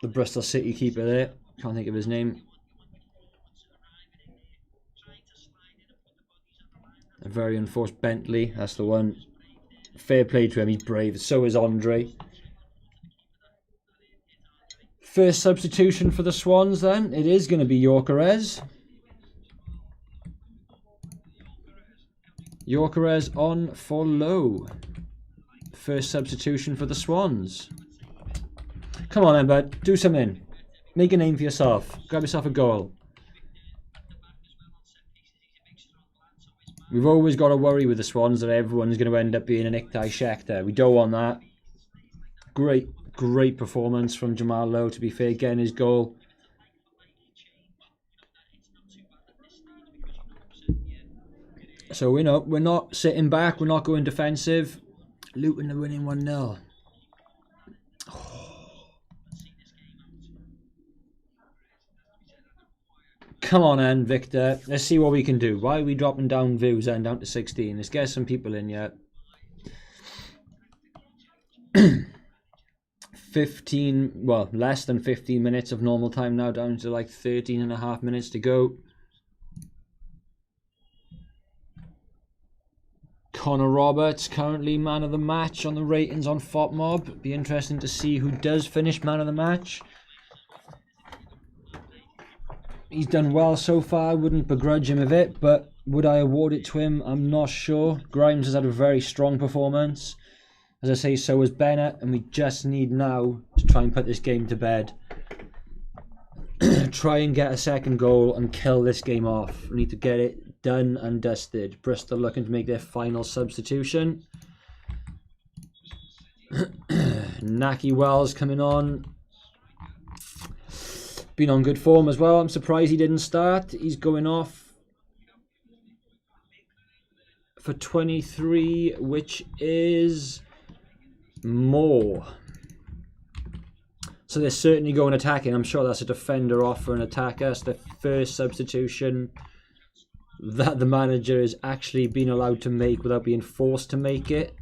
Speaker 1: Bristol City keeper there. Can't think of his name. A very unforced Bentley, that's the one. Fair play to him, he's brave. So is Andre. First substitution for the Swans then. It is going to be Gyökeres. Gyökeres on for Lowe. First substitution for the Swans. Come on then, bud. Do something. Make a name for yourself. Grab yourself a goal. We've always got to worry with the Swans that everyone's going to end up being an Iktai Schechter. We don't want that. Great performance from Jamal Lowe, to be fair, getting his goal. So we're not sitting back, we're not going defensive. Luton are winning 1-0. Come on then, Victor. Let's see what we can do. Why are we dropping down views then down to 16? Let's get some people in yet. 15, well, less than 15 minutes of normal time now, down to like 13 and a half minutes to go. Connor Roberts, currently man of the match on the ratings on FOTMob. Be interesting to see who does finish man of the match. He's done well so far, I wouldn't begrudge him of it, but would I award it to him? I'm not sure. Grimes has had a very strong performance. As I say, so has Bennett, and we just need now to try and put this game to bed. Try and get a second goal and kill this game off. We need to get it done and dusted. Bristol looking to make their final substitution. Naki Wells coming on. Been on good form as well. I'm surprised he didn't start. He's going off for 23, which is more. So they're certainly going attacking. I'm sure that's a defender off for an attacker. That's the first substitution that the manager has actually been allowed to make without being forced to make it.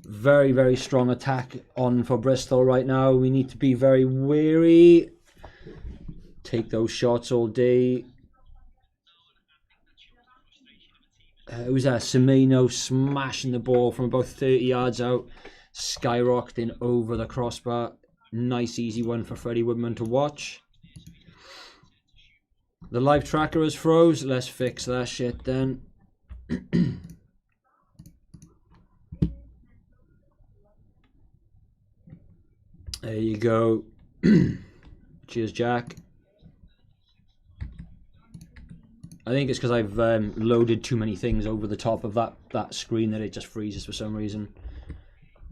Speaker 1: Very strong attack on for Bristol right now. We need to be very wary. Take those shots all day. Who's that? Semeno smashing the ball from about 30 yards out. Skyrocketing over the crossbar. Nice easy one for Freddie Woodman to watch. The live tracker has froze. Let's fix that shit then. There you go. Cheers, Jack. I think it's because I've loaded too many things over the top of that screen that it just freezes for some reason.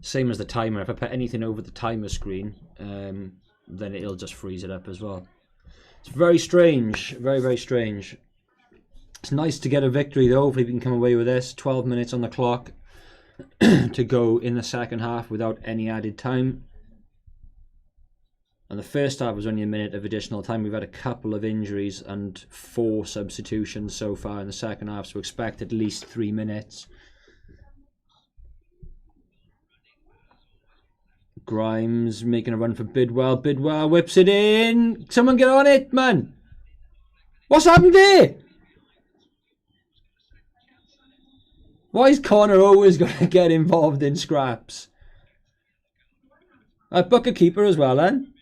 Speaker 1: Same as the timer. If I put anything over the timer screen, then it'll just freeze it up as well. It's very strange. Very strange. It's nice to get a victory though. Hopefully we can come away with this. 12 minutes on the clock to go in the second half without any added time. And the first half was only a minute of additional time. We've had a couple of injuries and 4 substitutions so far in the second half, so expect at least 3 minutes. Grimes making a run for Bidwell. Bidwell whips it in. Someone get on it, man. What's happened there? Why is Connor always going to get involved in scraps? I book a keeper as well, then.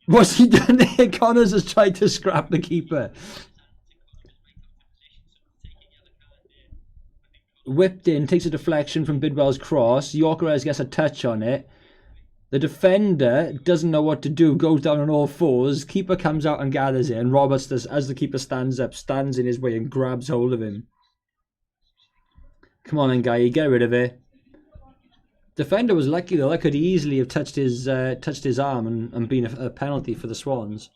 Speaker 1: What's he done there? Connors has tried to scrap the keeper. Whipped in, takes a deflection from Bidwell's cross. Gyökeres gets a touch on it. The defender doesn't know what to do, goes down on all fours. Keeper comes out and gathers it, and Roberts, does, as the keeper stands up, stands in his way and grabs hold of him. Come on then, guy, get rid of it. Defender was lucky though. That could easily have touched his arm and been a penalty for the Swans.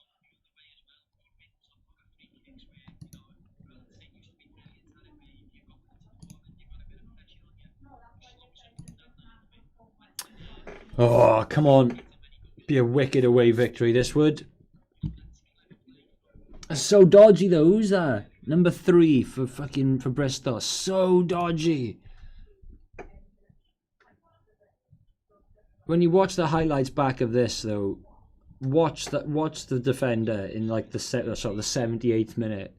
Speaker 1: Oh, come on. Be a wicked away victory, this would. That's so dodgy though. Who's that? Number 3 for Bristol. So dodgy. When you watch the highlights back of this though, watch the defender in like the 78th minute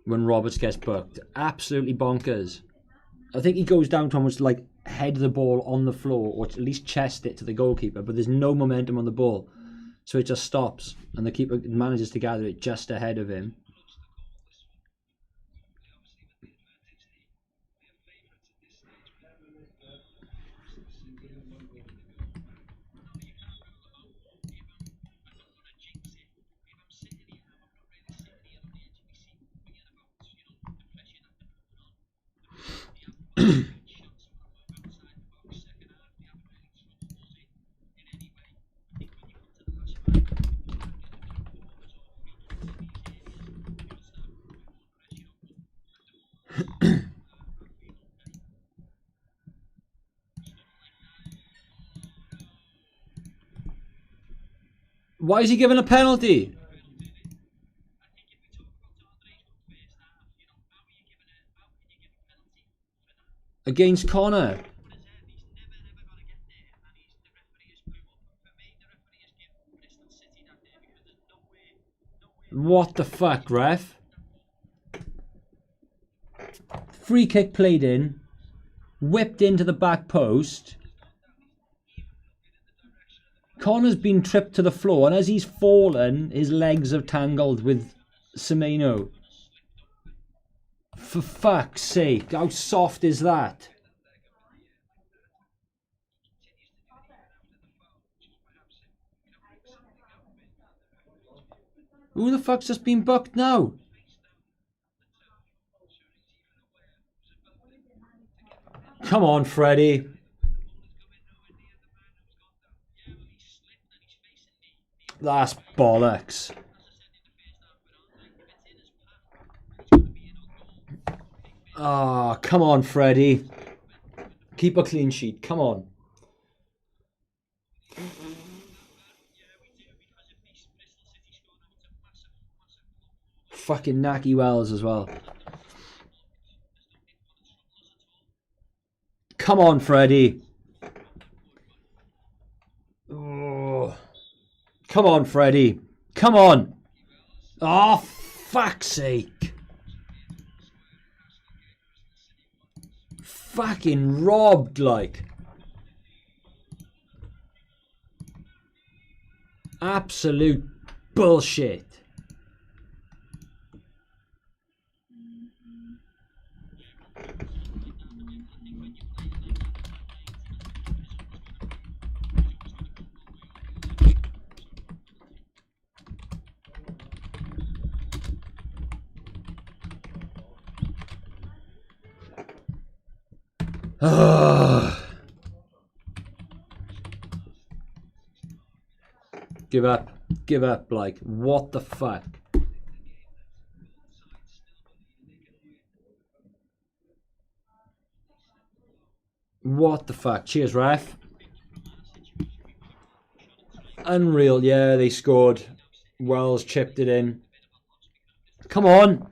Speaker 1: when Roberts gets booked. Absolutely bonkers. I think he goes down to almost like head the ball on the floor or at least chest it to the goalkeeper, but there's no momentum on the ball. So it just stops and the keeper manages to gather it just ahead of him. Why is he given a penalty? Against Connor. What the fuck, ref? Free kick played in, whipped into the back post. Connor's been tripped to the floor, and as he's fallen, his legs have tangled with Semenyo. For fuck's sake, how soft is that? Who the fuck's just been booked now? Come on, Freddie. That's bollocks. Ah, oh, come on, Freddie. Keep a clean sheet. Come on. Fucking Naki Wells as well. Come on, Freddie. Oh. Come on, Freddie. Come on. Oh, fuck's sake. Fucking robbed, like. Absolute bullshit. Give up, like, what the fuck? What the fuck? Cheers, ref. Unreal, yeah, they scored. Wells chipped it in. Come on.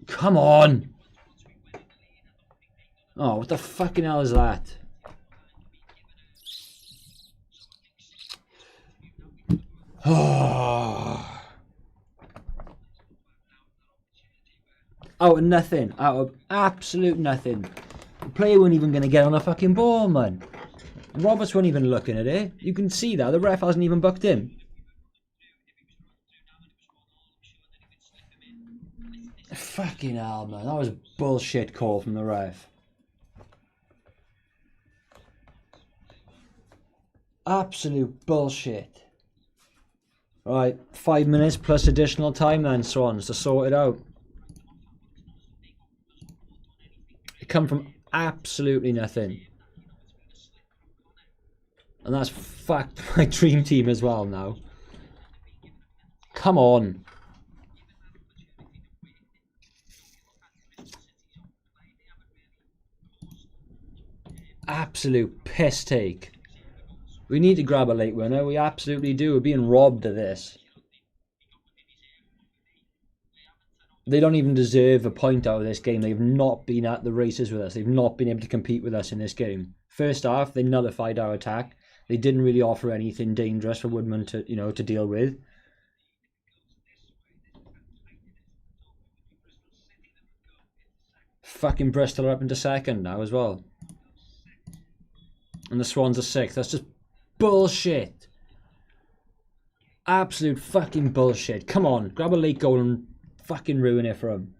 Speaker 1: Come on. Oh, what the fucking hell is that? Oh. Out of nothing. Out of absolute nothing. The player wasn't even going to get on a fucking ball, man. Roberts wasn't even looking at it. You can see that. The ref hasn't even bucked him. Fucking hell, man. That was a bullshit call from the ref. Absolute bullshit. Right, 5 minutes plus additional time then, Swans, to sort it out. It come from absolutely nothing. And that's fucked my dream team as well now. Come on. Absolute piss take. We need to grab a late winner. We absolutely do. We're being robbed of this. They don't even deserve a point out of this game. They've not been at the races with us. They've not been able to compete with us in this game. First half, they nullified our attack. They didn't really offer anything dangerous for Woodman to, to deal with. Fucking Bristol are up into second now as well. And the Swans are sixth. That's just bullshit. Absolute fucking bullshit. Come on, grab a late goal and fucking ruin it for them.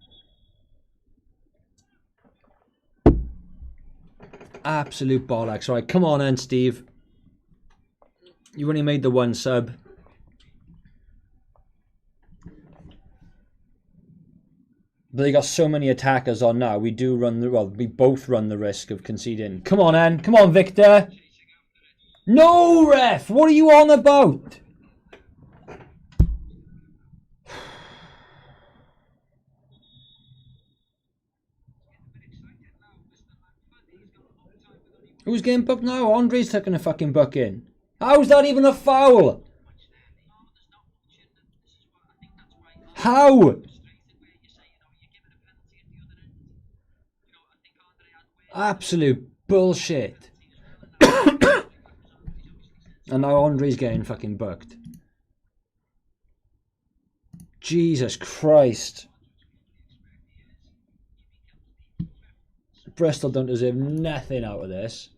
Speaker 1: Absolute bollocks. Right, come on then, Steve. You only made the one sub. But they got so many attackers on now. We both run the risk of conceding. Come on, Anne. Come on, Victor. No, ref. What are you on about? Who's getting booked now? Andre's taking a fucking book in. How's that even a foul? How? Absolute bullshit. And now Andre's getting fucking booked. Jesus Christ. Bristol don't deserve nothing out of this.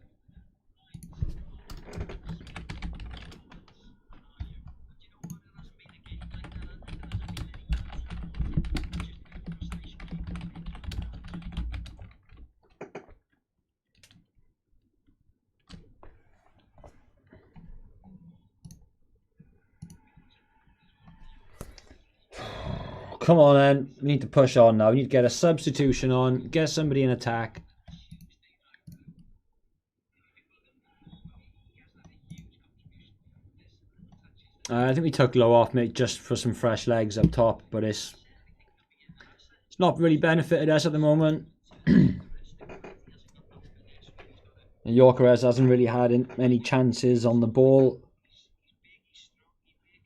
Speaker 1: Come on, then. We need to push on now. We need to get a substitution on. Get somebody in attack. I think we took Low off, mate, just for some fresh legs up top. But it's not really benefited us at the moment. And Yorkerez hasn't really had any chances on the ball.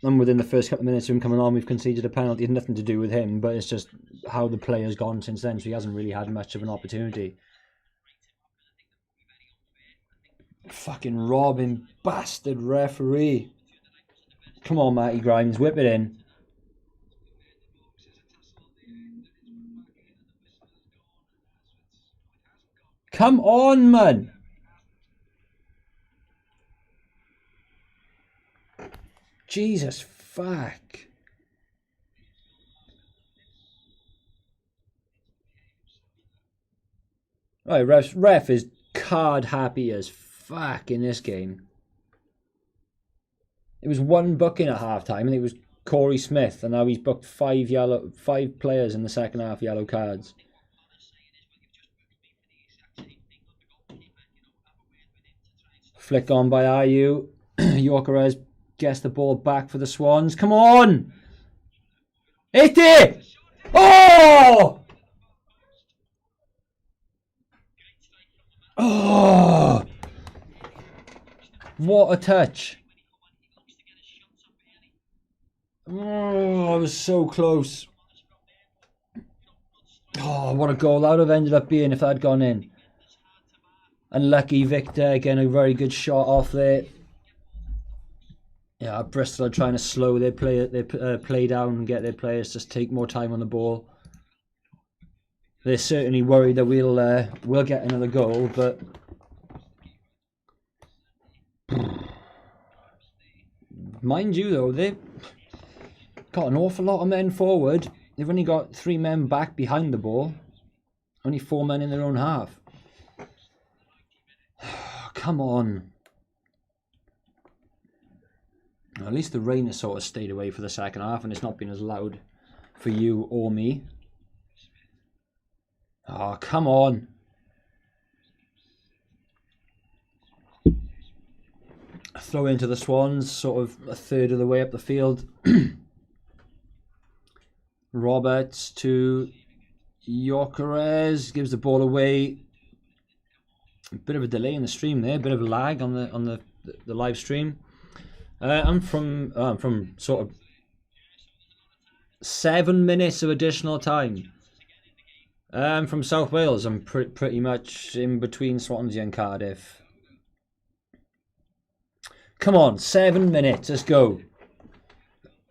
Speaker 1: And within the first couple of minutes of him coming on, we've conceded a penalty. It had nothing to do with him, but it's just how the player's gone since then. So he hasn't really had much of an opportunity. Fucking robbing bastard referee. Come on, Matty Grimes, whip it in. Come on, man. Jesus, fuck. Right, ref is card happy as fuck in this game. It was one booking at half time and it was Corey Smith, and now he's booked five players in the second half yellow cards. Flick on by Ayew. Yorkerez gets the ball back for the Swans. Come on! Hit it! Oh! Oh! What a touch. Oh, I was so close. Oh, what a goal that would have ended up being if that had gone in. Unlucky Victor, getting a very good shot off there. Yeah, Bristol are trying to slow their play down and get their players to take more time on the ball. They're certainly worried that we'll get another goal, but mind you though, they've got an awful lot of men forward. They've only got 3 men back behind the ball. Only 4 men in their own half. Come on. At least the rain has sort of stayed away for the second half and it's not been as loud for you or me. Oh, come on. Throw into the Swans, sort of a third of the way up the field. Roberts to Yorkerez, gives the ball away. A bit of a delay in the stream there, a bit of a lag on the live stream. I'm from sort of 7 minutes of additional time. From South Wales. I'm pretty much in between Swansea and Cardiff. Come on, 7 minutes. Let's go.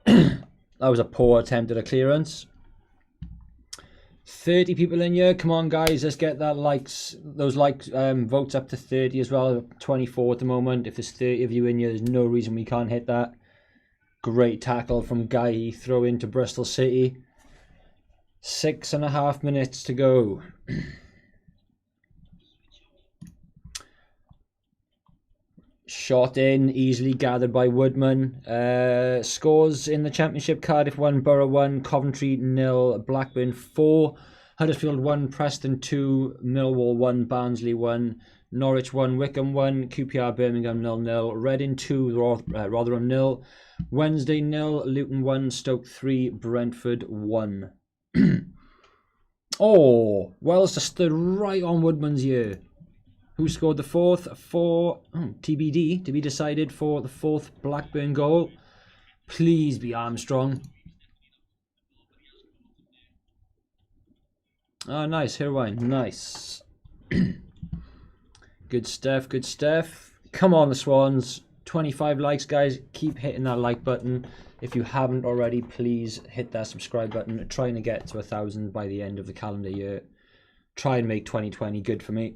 Speaker 1: That was a poor attempt at a clearance. 30 people in here. Come on, guys. Let's get that those votes up to 30 as well. 24 at the moment. If there's 30 of you in here, there's no reason we can't hit that. Great tackle from Guy. Throw into Bristol City. 6.5 minutes to go. Shot in, easily gathered by Woodman. Scores in the Championship: Cardiff 1, Borough 1, Coventry 0, Blackburn 4, Huddersfield 1, Preston 2, Millwall 1, Barnsley 1, Norwich 1, Wickham 1, QPR Birmingham 0-0, Reading 2, Rotherham 0, Wednesday 0, Luton 1, Stoke 3, Brentford 1. Oh, Wells just stood right on Woodman's ear. Who scored the fourth? TBD, to be decided for the fourth Blackburn goal. Please be Armstrong. Oh, nice. Heroine. Nice. Good stuff. Good stuff. Come on, the Swans. 25 likes, guys. Keep hitting that like button. If you haven't already, please hit that subscribe button. Trying to get to 1,000 by the end of the calendar year. Try and make 2020 good for me.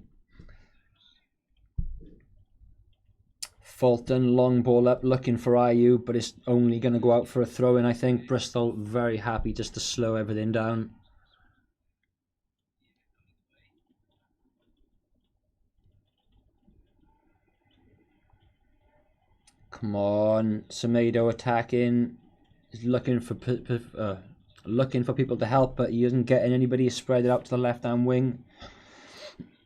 Speaker 1: Fulton, long ball up, looking for IU, but it's only going to go out for a throw-in, I think. Bristol very happy just to slow everything down. Come on, Semedo attacking. He's looking for people to help, but he isn't getting anybody. He's spread it out to the left-hand wing.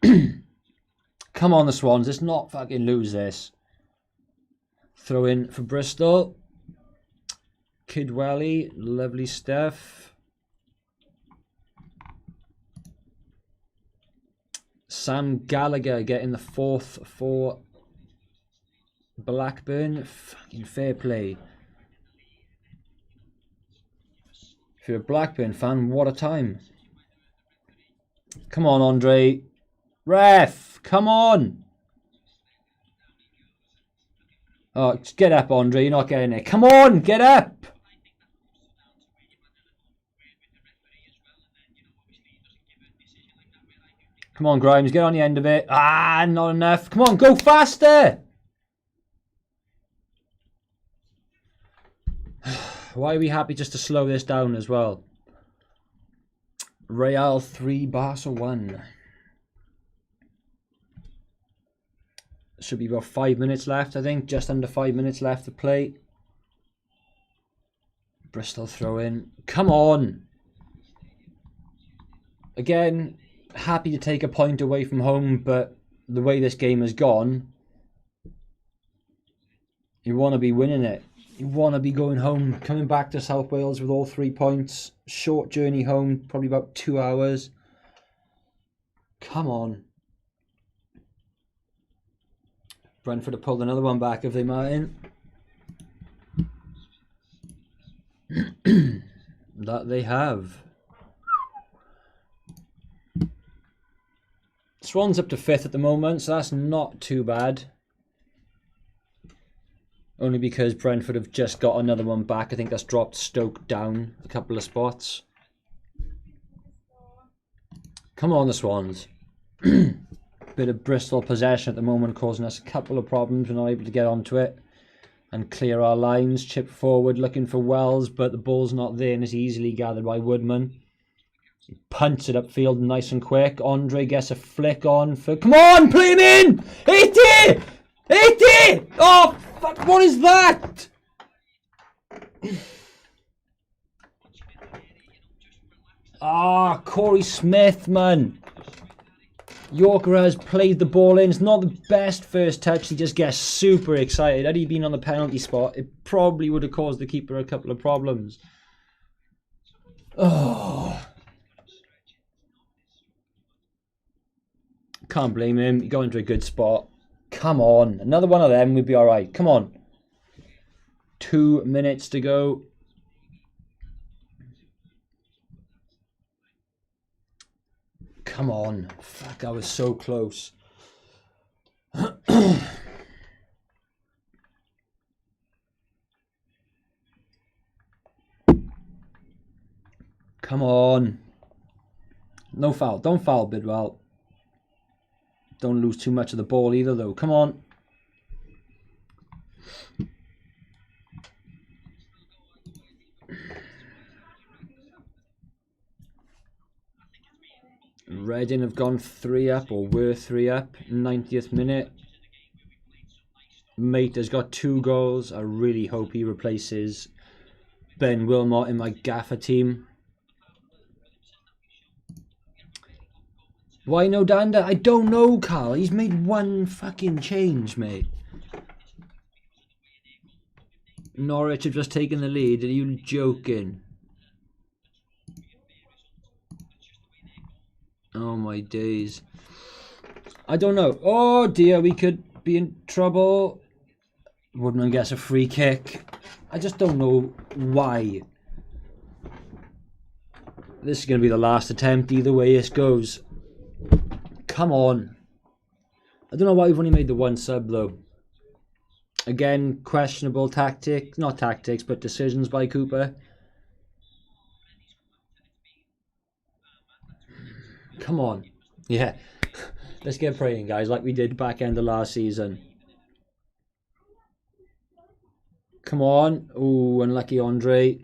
Speaker 1: Come on, the Swans. Let's not fucking lose this. Throw in for Bristol. Kidwelly, lovely stuff. Sam Gallagher getting the fourth for Blackburn. Fucking fair play. If you're a Blackburn fan, what a time. Come on, Andre. Ref, come on. Oh, just get up, Andre. You're not getting it. Come on, get up. Come on, Grimes. Get on the end of it. Ah, not enough. Come on, go faster. Why are we happy just to slow this down as well? Real 3, Barca 1. Should be about 5 minutes left, I think. Just under 5 minutes left to play. Bristol throw in. Come on. Again, happy to take a point away from home, but the way this game has gone, you want to be winning it. You want to be going home, coming back to South Wales with all 3 points. Short journey home, probably about 2 hours. Come on. Brentford have pulled another one back, have they, Martin? That they have. Swans up to 5th at the moment, so that's not too bad. Only because Brentford have just got another one back. I think that's dropped Stoke down a couple of spots. Come on, the Swans. Bit of Bristol possession at the moment, causing us a couple of problems. We're not able to get onto it and clear our lines. Chip forward, looking for Wells, but the ball's not there and it's easily gathered by Woodman. He punts it upfield nice and quick. Andre gets a flick on for... Come on, play him in! Hit it! Hit it! Oh, fuck, what is that? Ah, Corey Smith, man. Yorker has played the ball in. It's not the best first touch. He just gets super excited. Had he been on the penalty spot, it probably would have caused the keeper a couple of problems. Oh. Can't blame him. He got into a good spot. Come on. Another one of them, we'd be alright. Come on. 2 minutes to go. Come on. Fuck, I was so close. Come on. No foul. Don't foul, Bidwell. Don't lose too much of the ball either, though. Come on. Reading have gone 3 up, or were 3 up, 90th minute. Mate has got 2 goals. I really hope he replaces Ben Wilmot in my gaffer team. Why no Danda? I don't know, Carl. He's made 1 fucking change, mate. Norwich have just taken the lead. Are you joking? Oh my days. I don't know. Oh dear, we could be in trouble. Woodman gets a free kick. I just don't know why. This is going to be the last attempt either way this goes. Come on. I don't know why we've only made the 1 sub though. Again, questionable tactics. Not tactics, but decisions by Cooper. Come on. Yeah. Let's get praying, guys, like we did back end of last season. Come on. Ooh, unlucky Andre.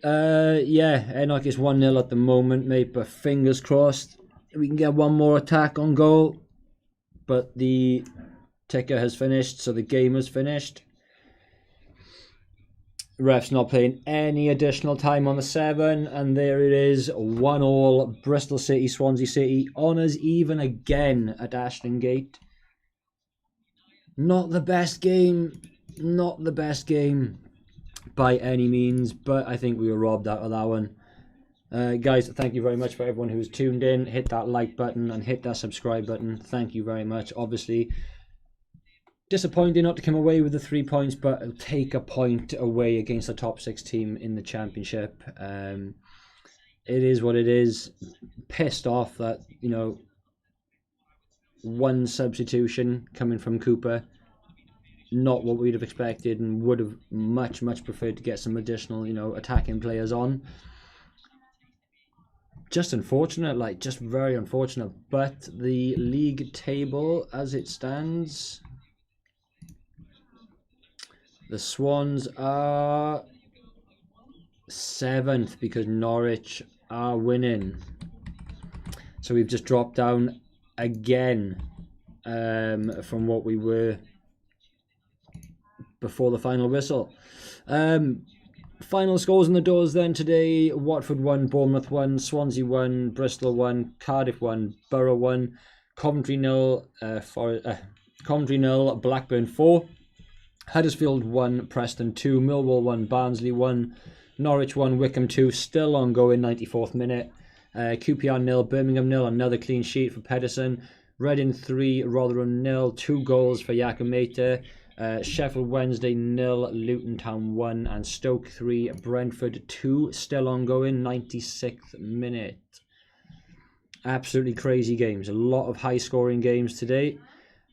Speaker 1: Yeah, Enoch is 1-0 at the moment, mate, but fingers crossed we can get 1 more attack on goal. But the ticker has finished, so the game has finished. Ref's not playing any additional time on the 7, and there it is, 1-1. Bristol City, Swansea City, honours even again at Ashton Gate. Not the best game, not the best game by any means, but I think we were robbed out of that one. Guys, thank you very much for everyone who's tuned in. Hit that like button and hit that subscribe button. Thank you very much. Obviously, disappointing not to come away with the 3 points, but it'll take a point away against the top 6 team in the championship. It is what it is. Pissed off that, you know, 1 substitution coming from Cooper. Not what we'd have expected, and would have much preferred to get some additional, you know, attacking players on. Just unfortunate, like, just very unfortunate. But the league table as it stands, the Swans are 7th because Norwich are winning. So we've just dropped down again from what we were before the final whistle. Final scores in the doors then today: Watford 1, Bournemouth 1, Swansea 1, Bristol 1, Cardiff 1, Borough 1, Coventry 0, Coventry 0, Blackburn 4, Huddersfield 1, Preston 2, Millwall 1, Barnsley 1, Norwich 1, Wickham 2, still ongoing, 94th minute. QPR 0, Birmingham 0, another clean sheet for Pedersen. Reading 3, Rotherham 0, 2 goals for Yakameta. Sheffield Wednesday 0, Luton Town 1, and Stoke 3, Brentford 2, still ongoing, 96th minute. Absolutely crazy games. A lot of high scoring games today.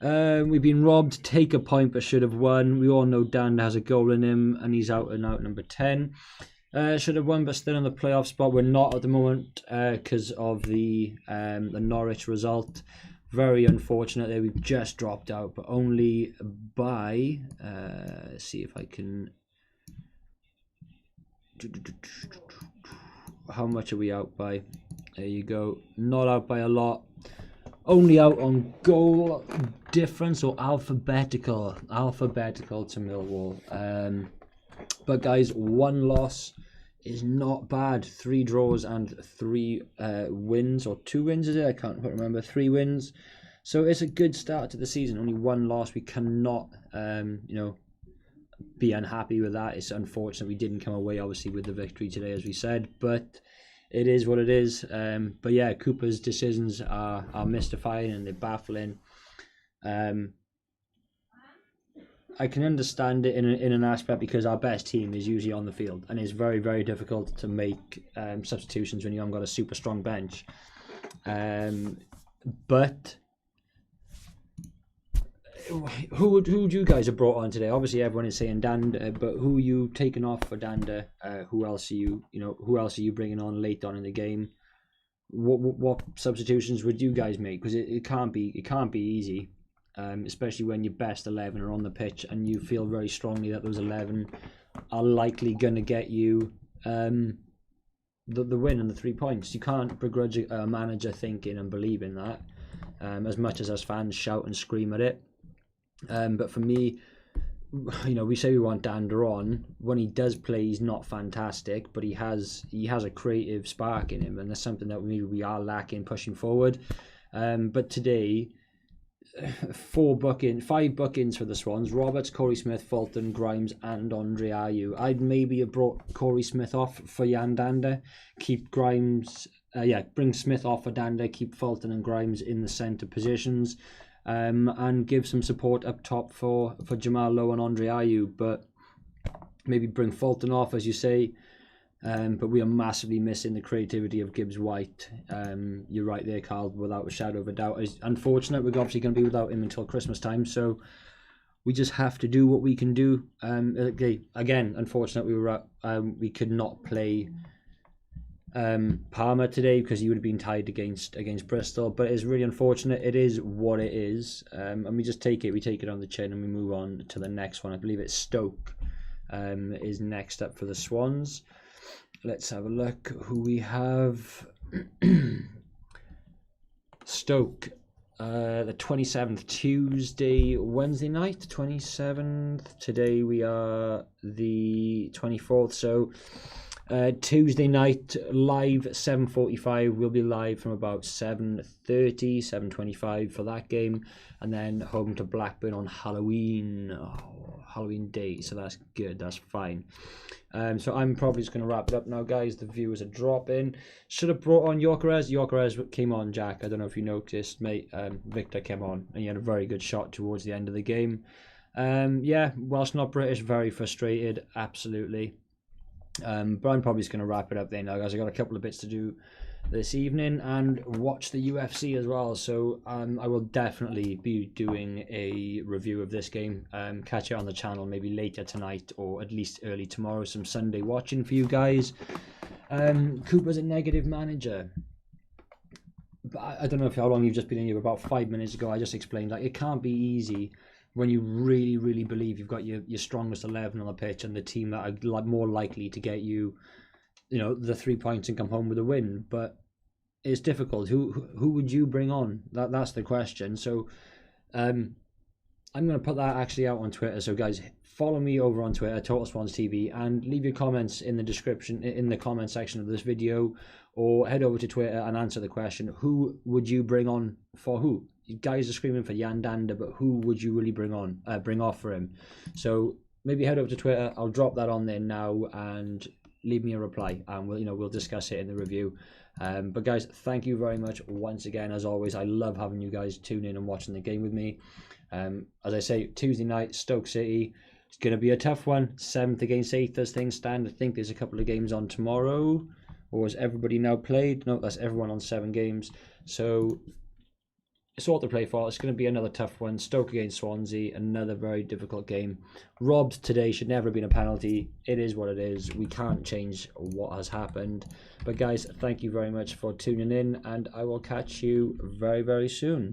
Speaker 1: We've been robbed. Take a point but should have won. We all know Dan has a goal in him and he's out and out number 10. Should have won but still in the playoff spot. We're not at the moment because of the Norwich result. Very unfortunate that we've just dropped out, but only by see if I can. How much are we out by? There you go. Not out by a lot. Only out on goal difference, or alphabetical to Millwall. But guys, 1 loss is not bad. 3 draws and 3 wins, or 2 wins, is it? I can't quite remember. 3 wins. So it's a good start to the season. Only 1 loss. We cannot, you know, be unhappy with that. It's unfortunate we didn't come away, obviously, with the victory today, as we said. But it is what it is. But yeah, Cooper's decisions are mystifying and they're baffling. I can understand it in an aspect because our best team is usually on the field, and it's very, very difficult to make substitutions when you haven't got a super strong bench. But who would you guys have brought on today? Obviously, everyone is saying Danda, but who are you taking off for Danda? Who else are you bringing on late on in the game? What substitutions would you guys make? Because it can't be easy, especially when your best 11 are on the pitch and you feel very strongly that those 11 are likely going to get you the win and the 3 points. You can't begrudge a manager thinking and believing that, as much as us fans shout and scream at it. But for me, we say we want Dander on. When he does play, he's not fantastic, but he has a creative spark in him, and that's something that we are lacking pushing forward. But today, 5 bookings for the Swans: Roberts, Corey Smith, Fulton, Grimes, and Andre Ayew. I'd maybe have brought Corey Smith off for Jan Dander, keep Grimes, bring Smith off for Dander, keep Fulton and Grimes in the centre positions. And give some support up top for Jamal Lowe and Andre Ayew, but maybe bring Fulton off, as you say. But we are massively missing the creativity of Gibbs White. You're right there, Carl, without a shadow of a doubt. It's unfortunate we're obviously going to be without him until Christmas time, so we just have to do what we can do. Again, unfortunately, we could not play Palmer today because he would have been tied against Bristol, but it's really unfortunate. It is what it is, and we just take it on the chin and we move on to the next one. I believe it's Stoke is next up for the Swans. Let's have a look who we have. Stoke, the 27th, Tuesday, Wednesday night, 27th. Today we are the 24th, so Tuesday night, live 7:45. We'll be live from about 7:30, 7:25 for that game, and then home to Blackburn on Halloween day. So that's good. That's fine. So I'm probably just going to wrap it up now, guys. The viewers are dropping. Should have brought on Gyökeres. Gyökeres came on, Jack. I don't know if you noticed, mate. Victor came on, and he had a very good shot towards the end of the game. Whilst not British, very frustrated. Absolutely. But I'm probably just going to wrap it up there now, guys. I've got a couple of bits to do this evening and watch the UFC as well. So I will definitely be doing a review of this game. Catch it on the channel maybe later tonight or at least early tomorrow. Some Sunday watching for you guys. Cooper's a negative manager. But I don't know how long you've just been in here. About 5 minutes ago, I just explained that it can't be easy when you really, really believe you've got your strongest 11 on the pitch and the team that are more likely to get you, the 3 points and come home with a win. But it's difficult. Who would you bring on? That's the question. So I'm going to put that actually out on Twitter. So guys, follow me over on Twitter, Total Swans TV, and leave your comments in the description, in the comment section of this video, or head over to Twitter and answer the question: who would you bring on for who? You guys are screaming for Jan Dander, but who would you really bring off for him? So maybe head over to Twitter. I'll drop that on there now and leave me a reply, and we'll discuss it in the review. But guys, thank you very much once again. As always, I love having you guys tune in and watching the game with me. As I say, Tuesday night, Stoke City. It's going to be a tough one. 7th against 8th as things stand. I think there's a couple of games on tomorrow. Or has everybody now played? No, that's everyone on 7 games. So it's all to play for. It's going to be another tough one. Stoke against Swansea, another very difficult game. Robbed today, should never have been a penalty. It is what it is. We can't change what has happened. But guys, thank you very much for tuning in, and I will catch you very, very soon.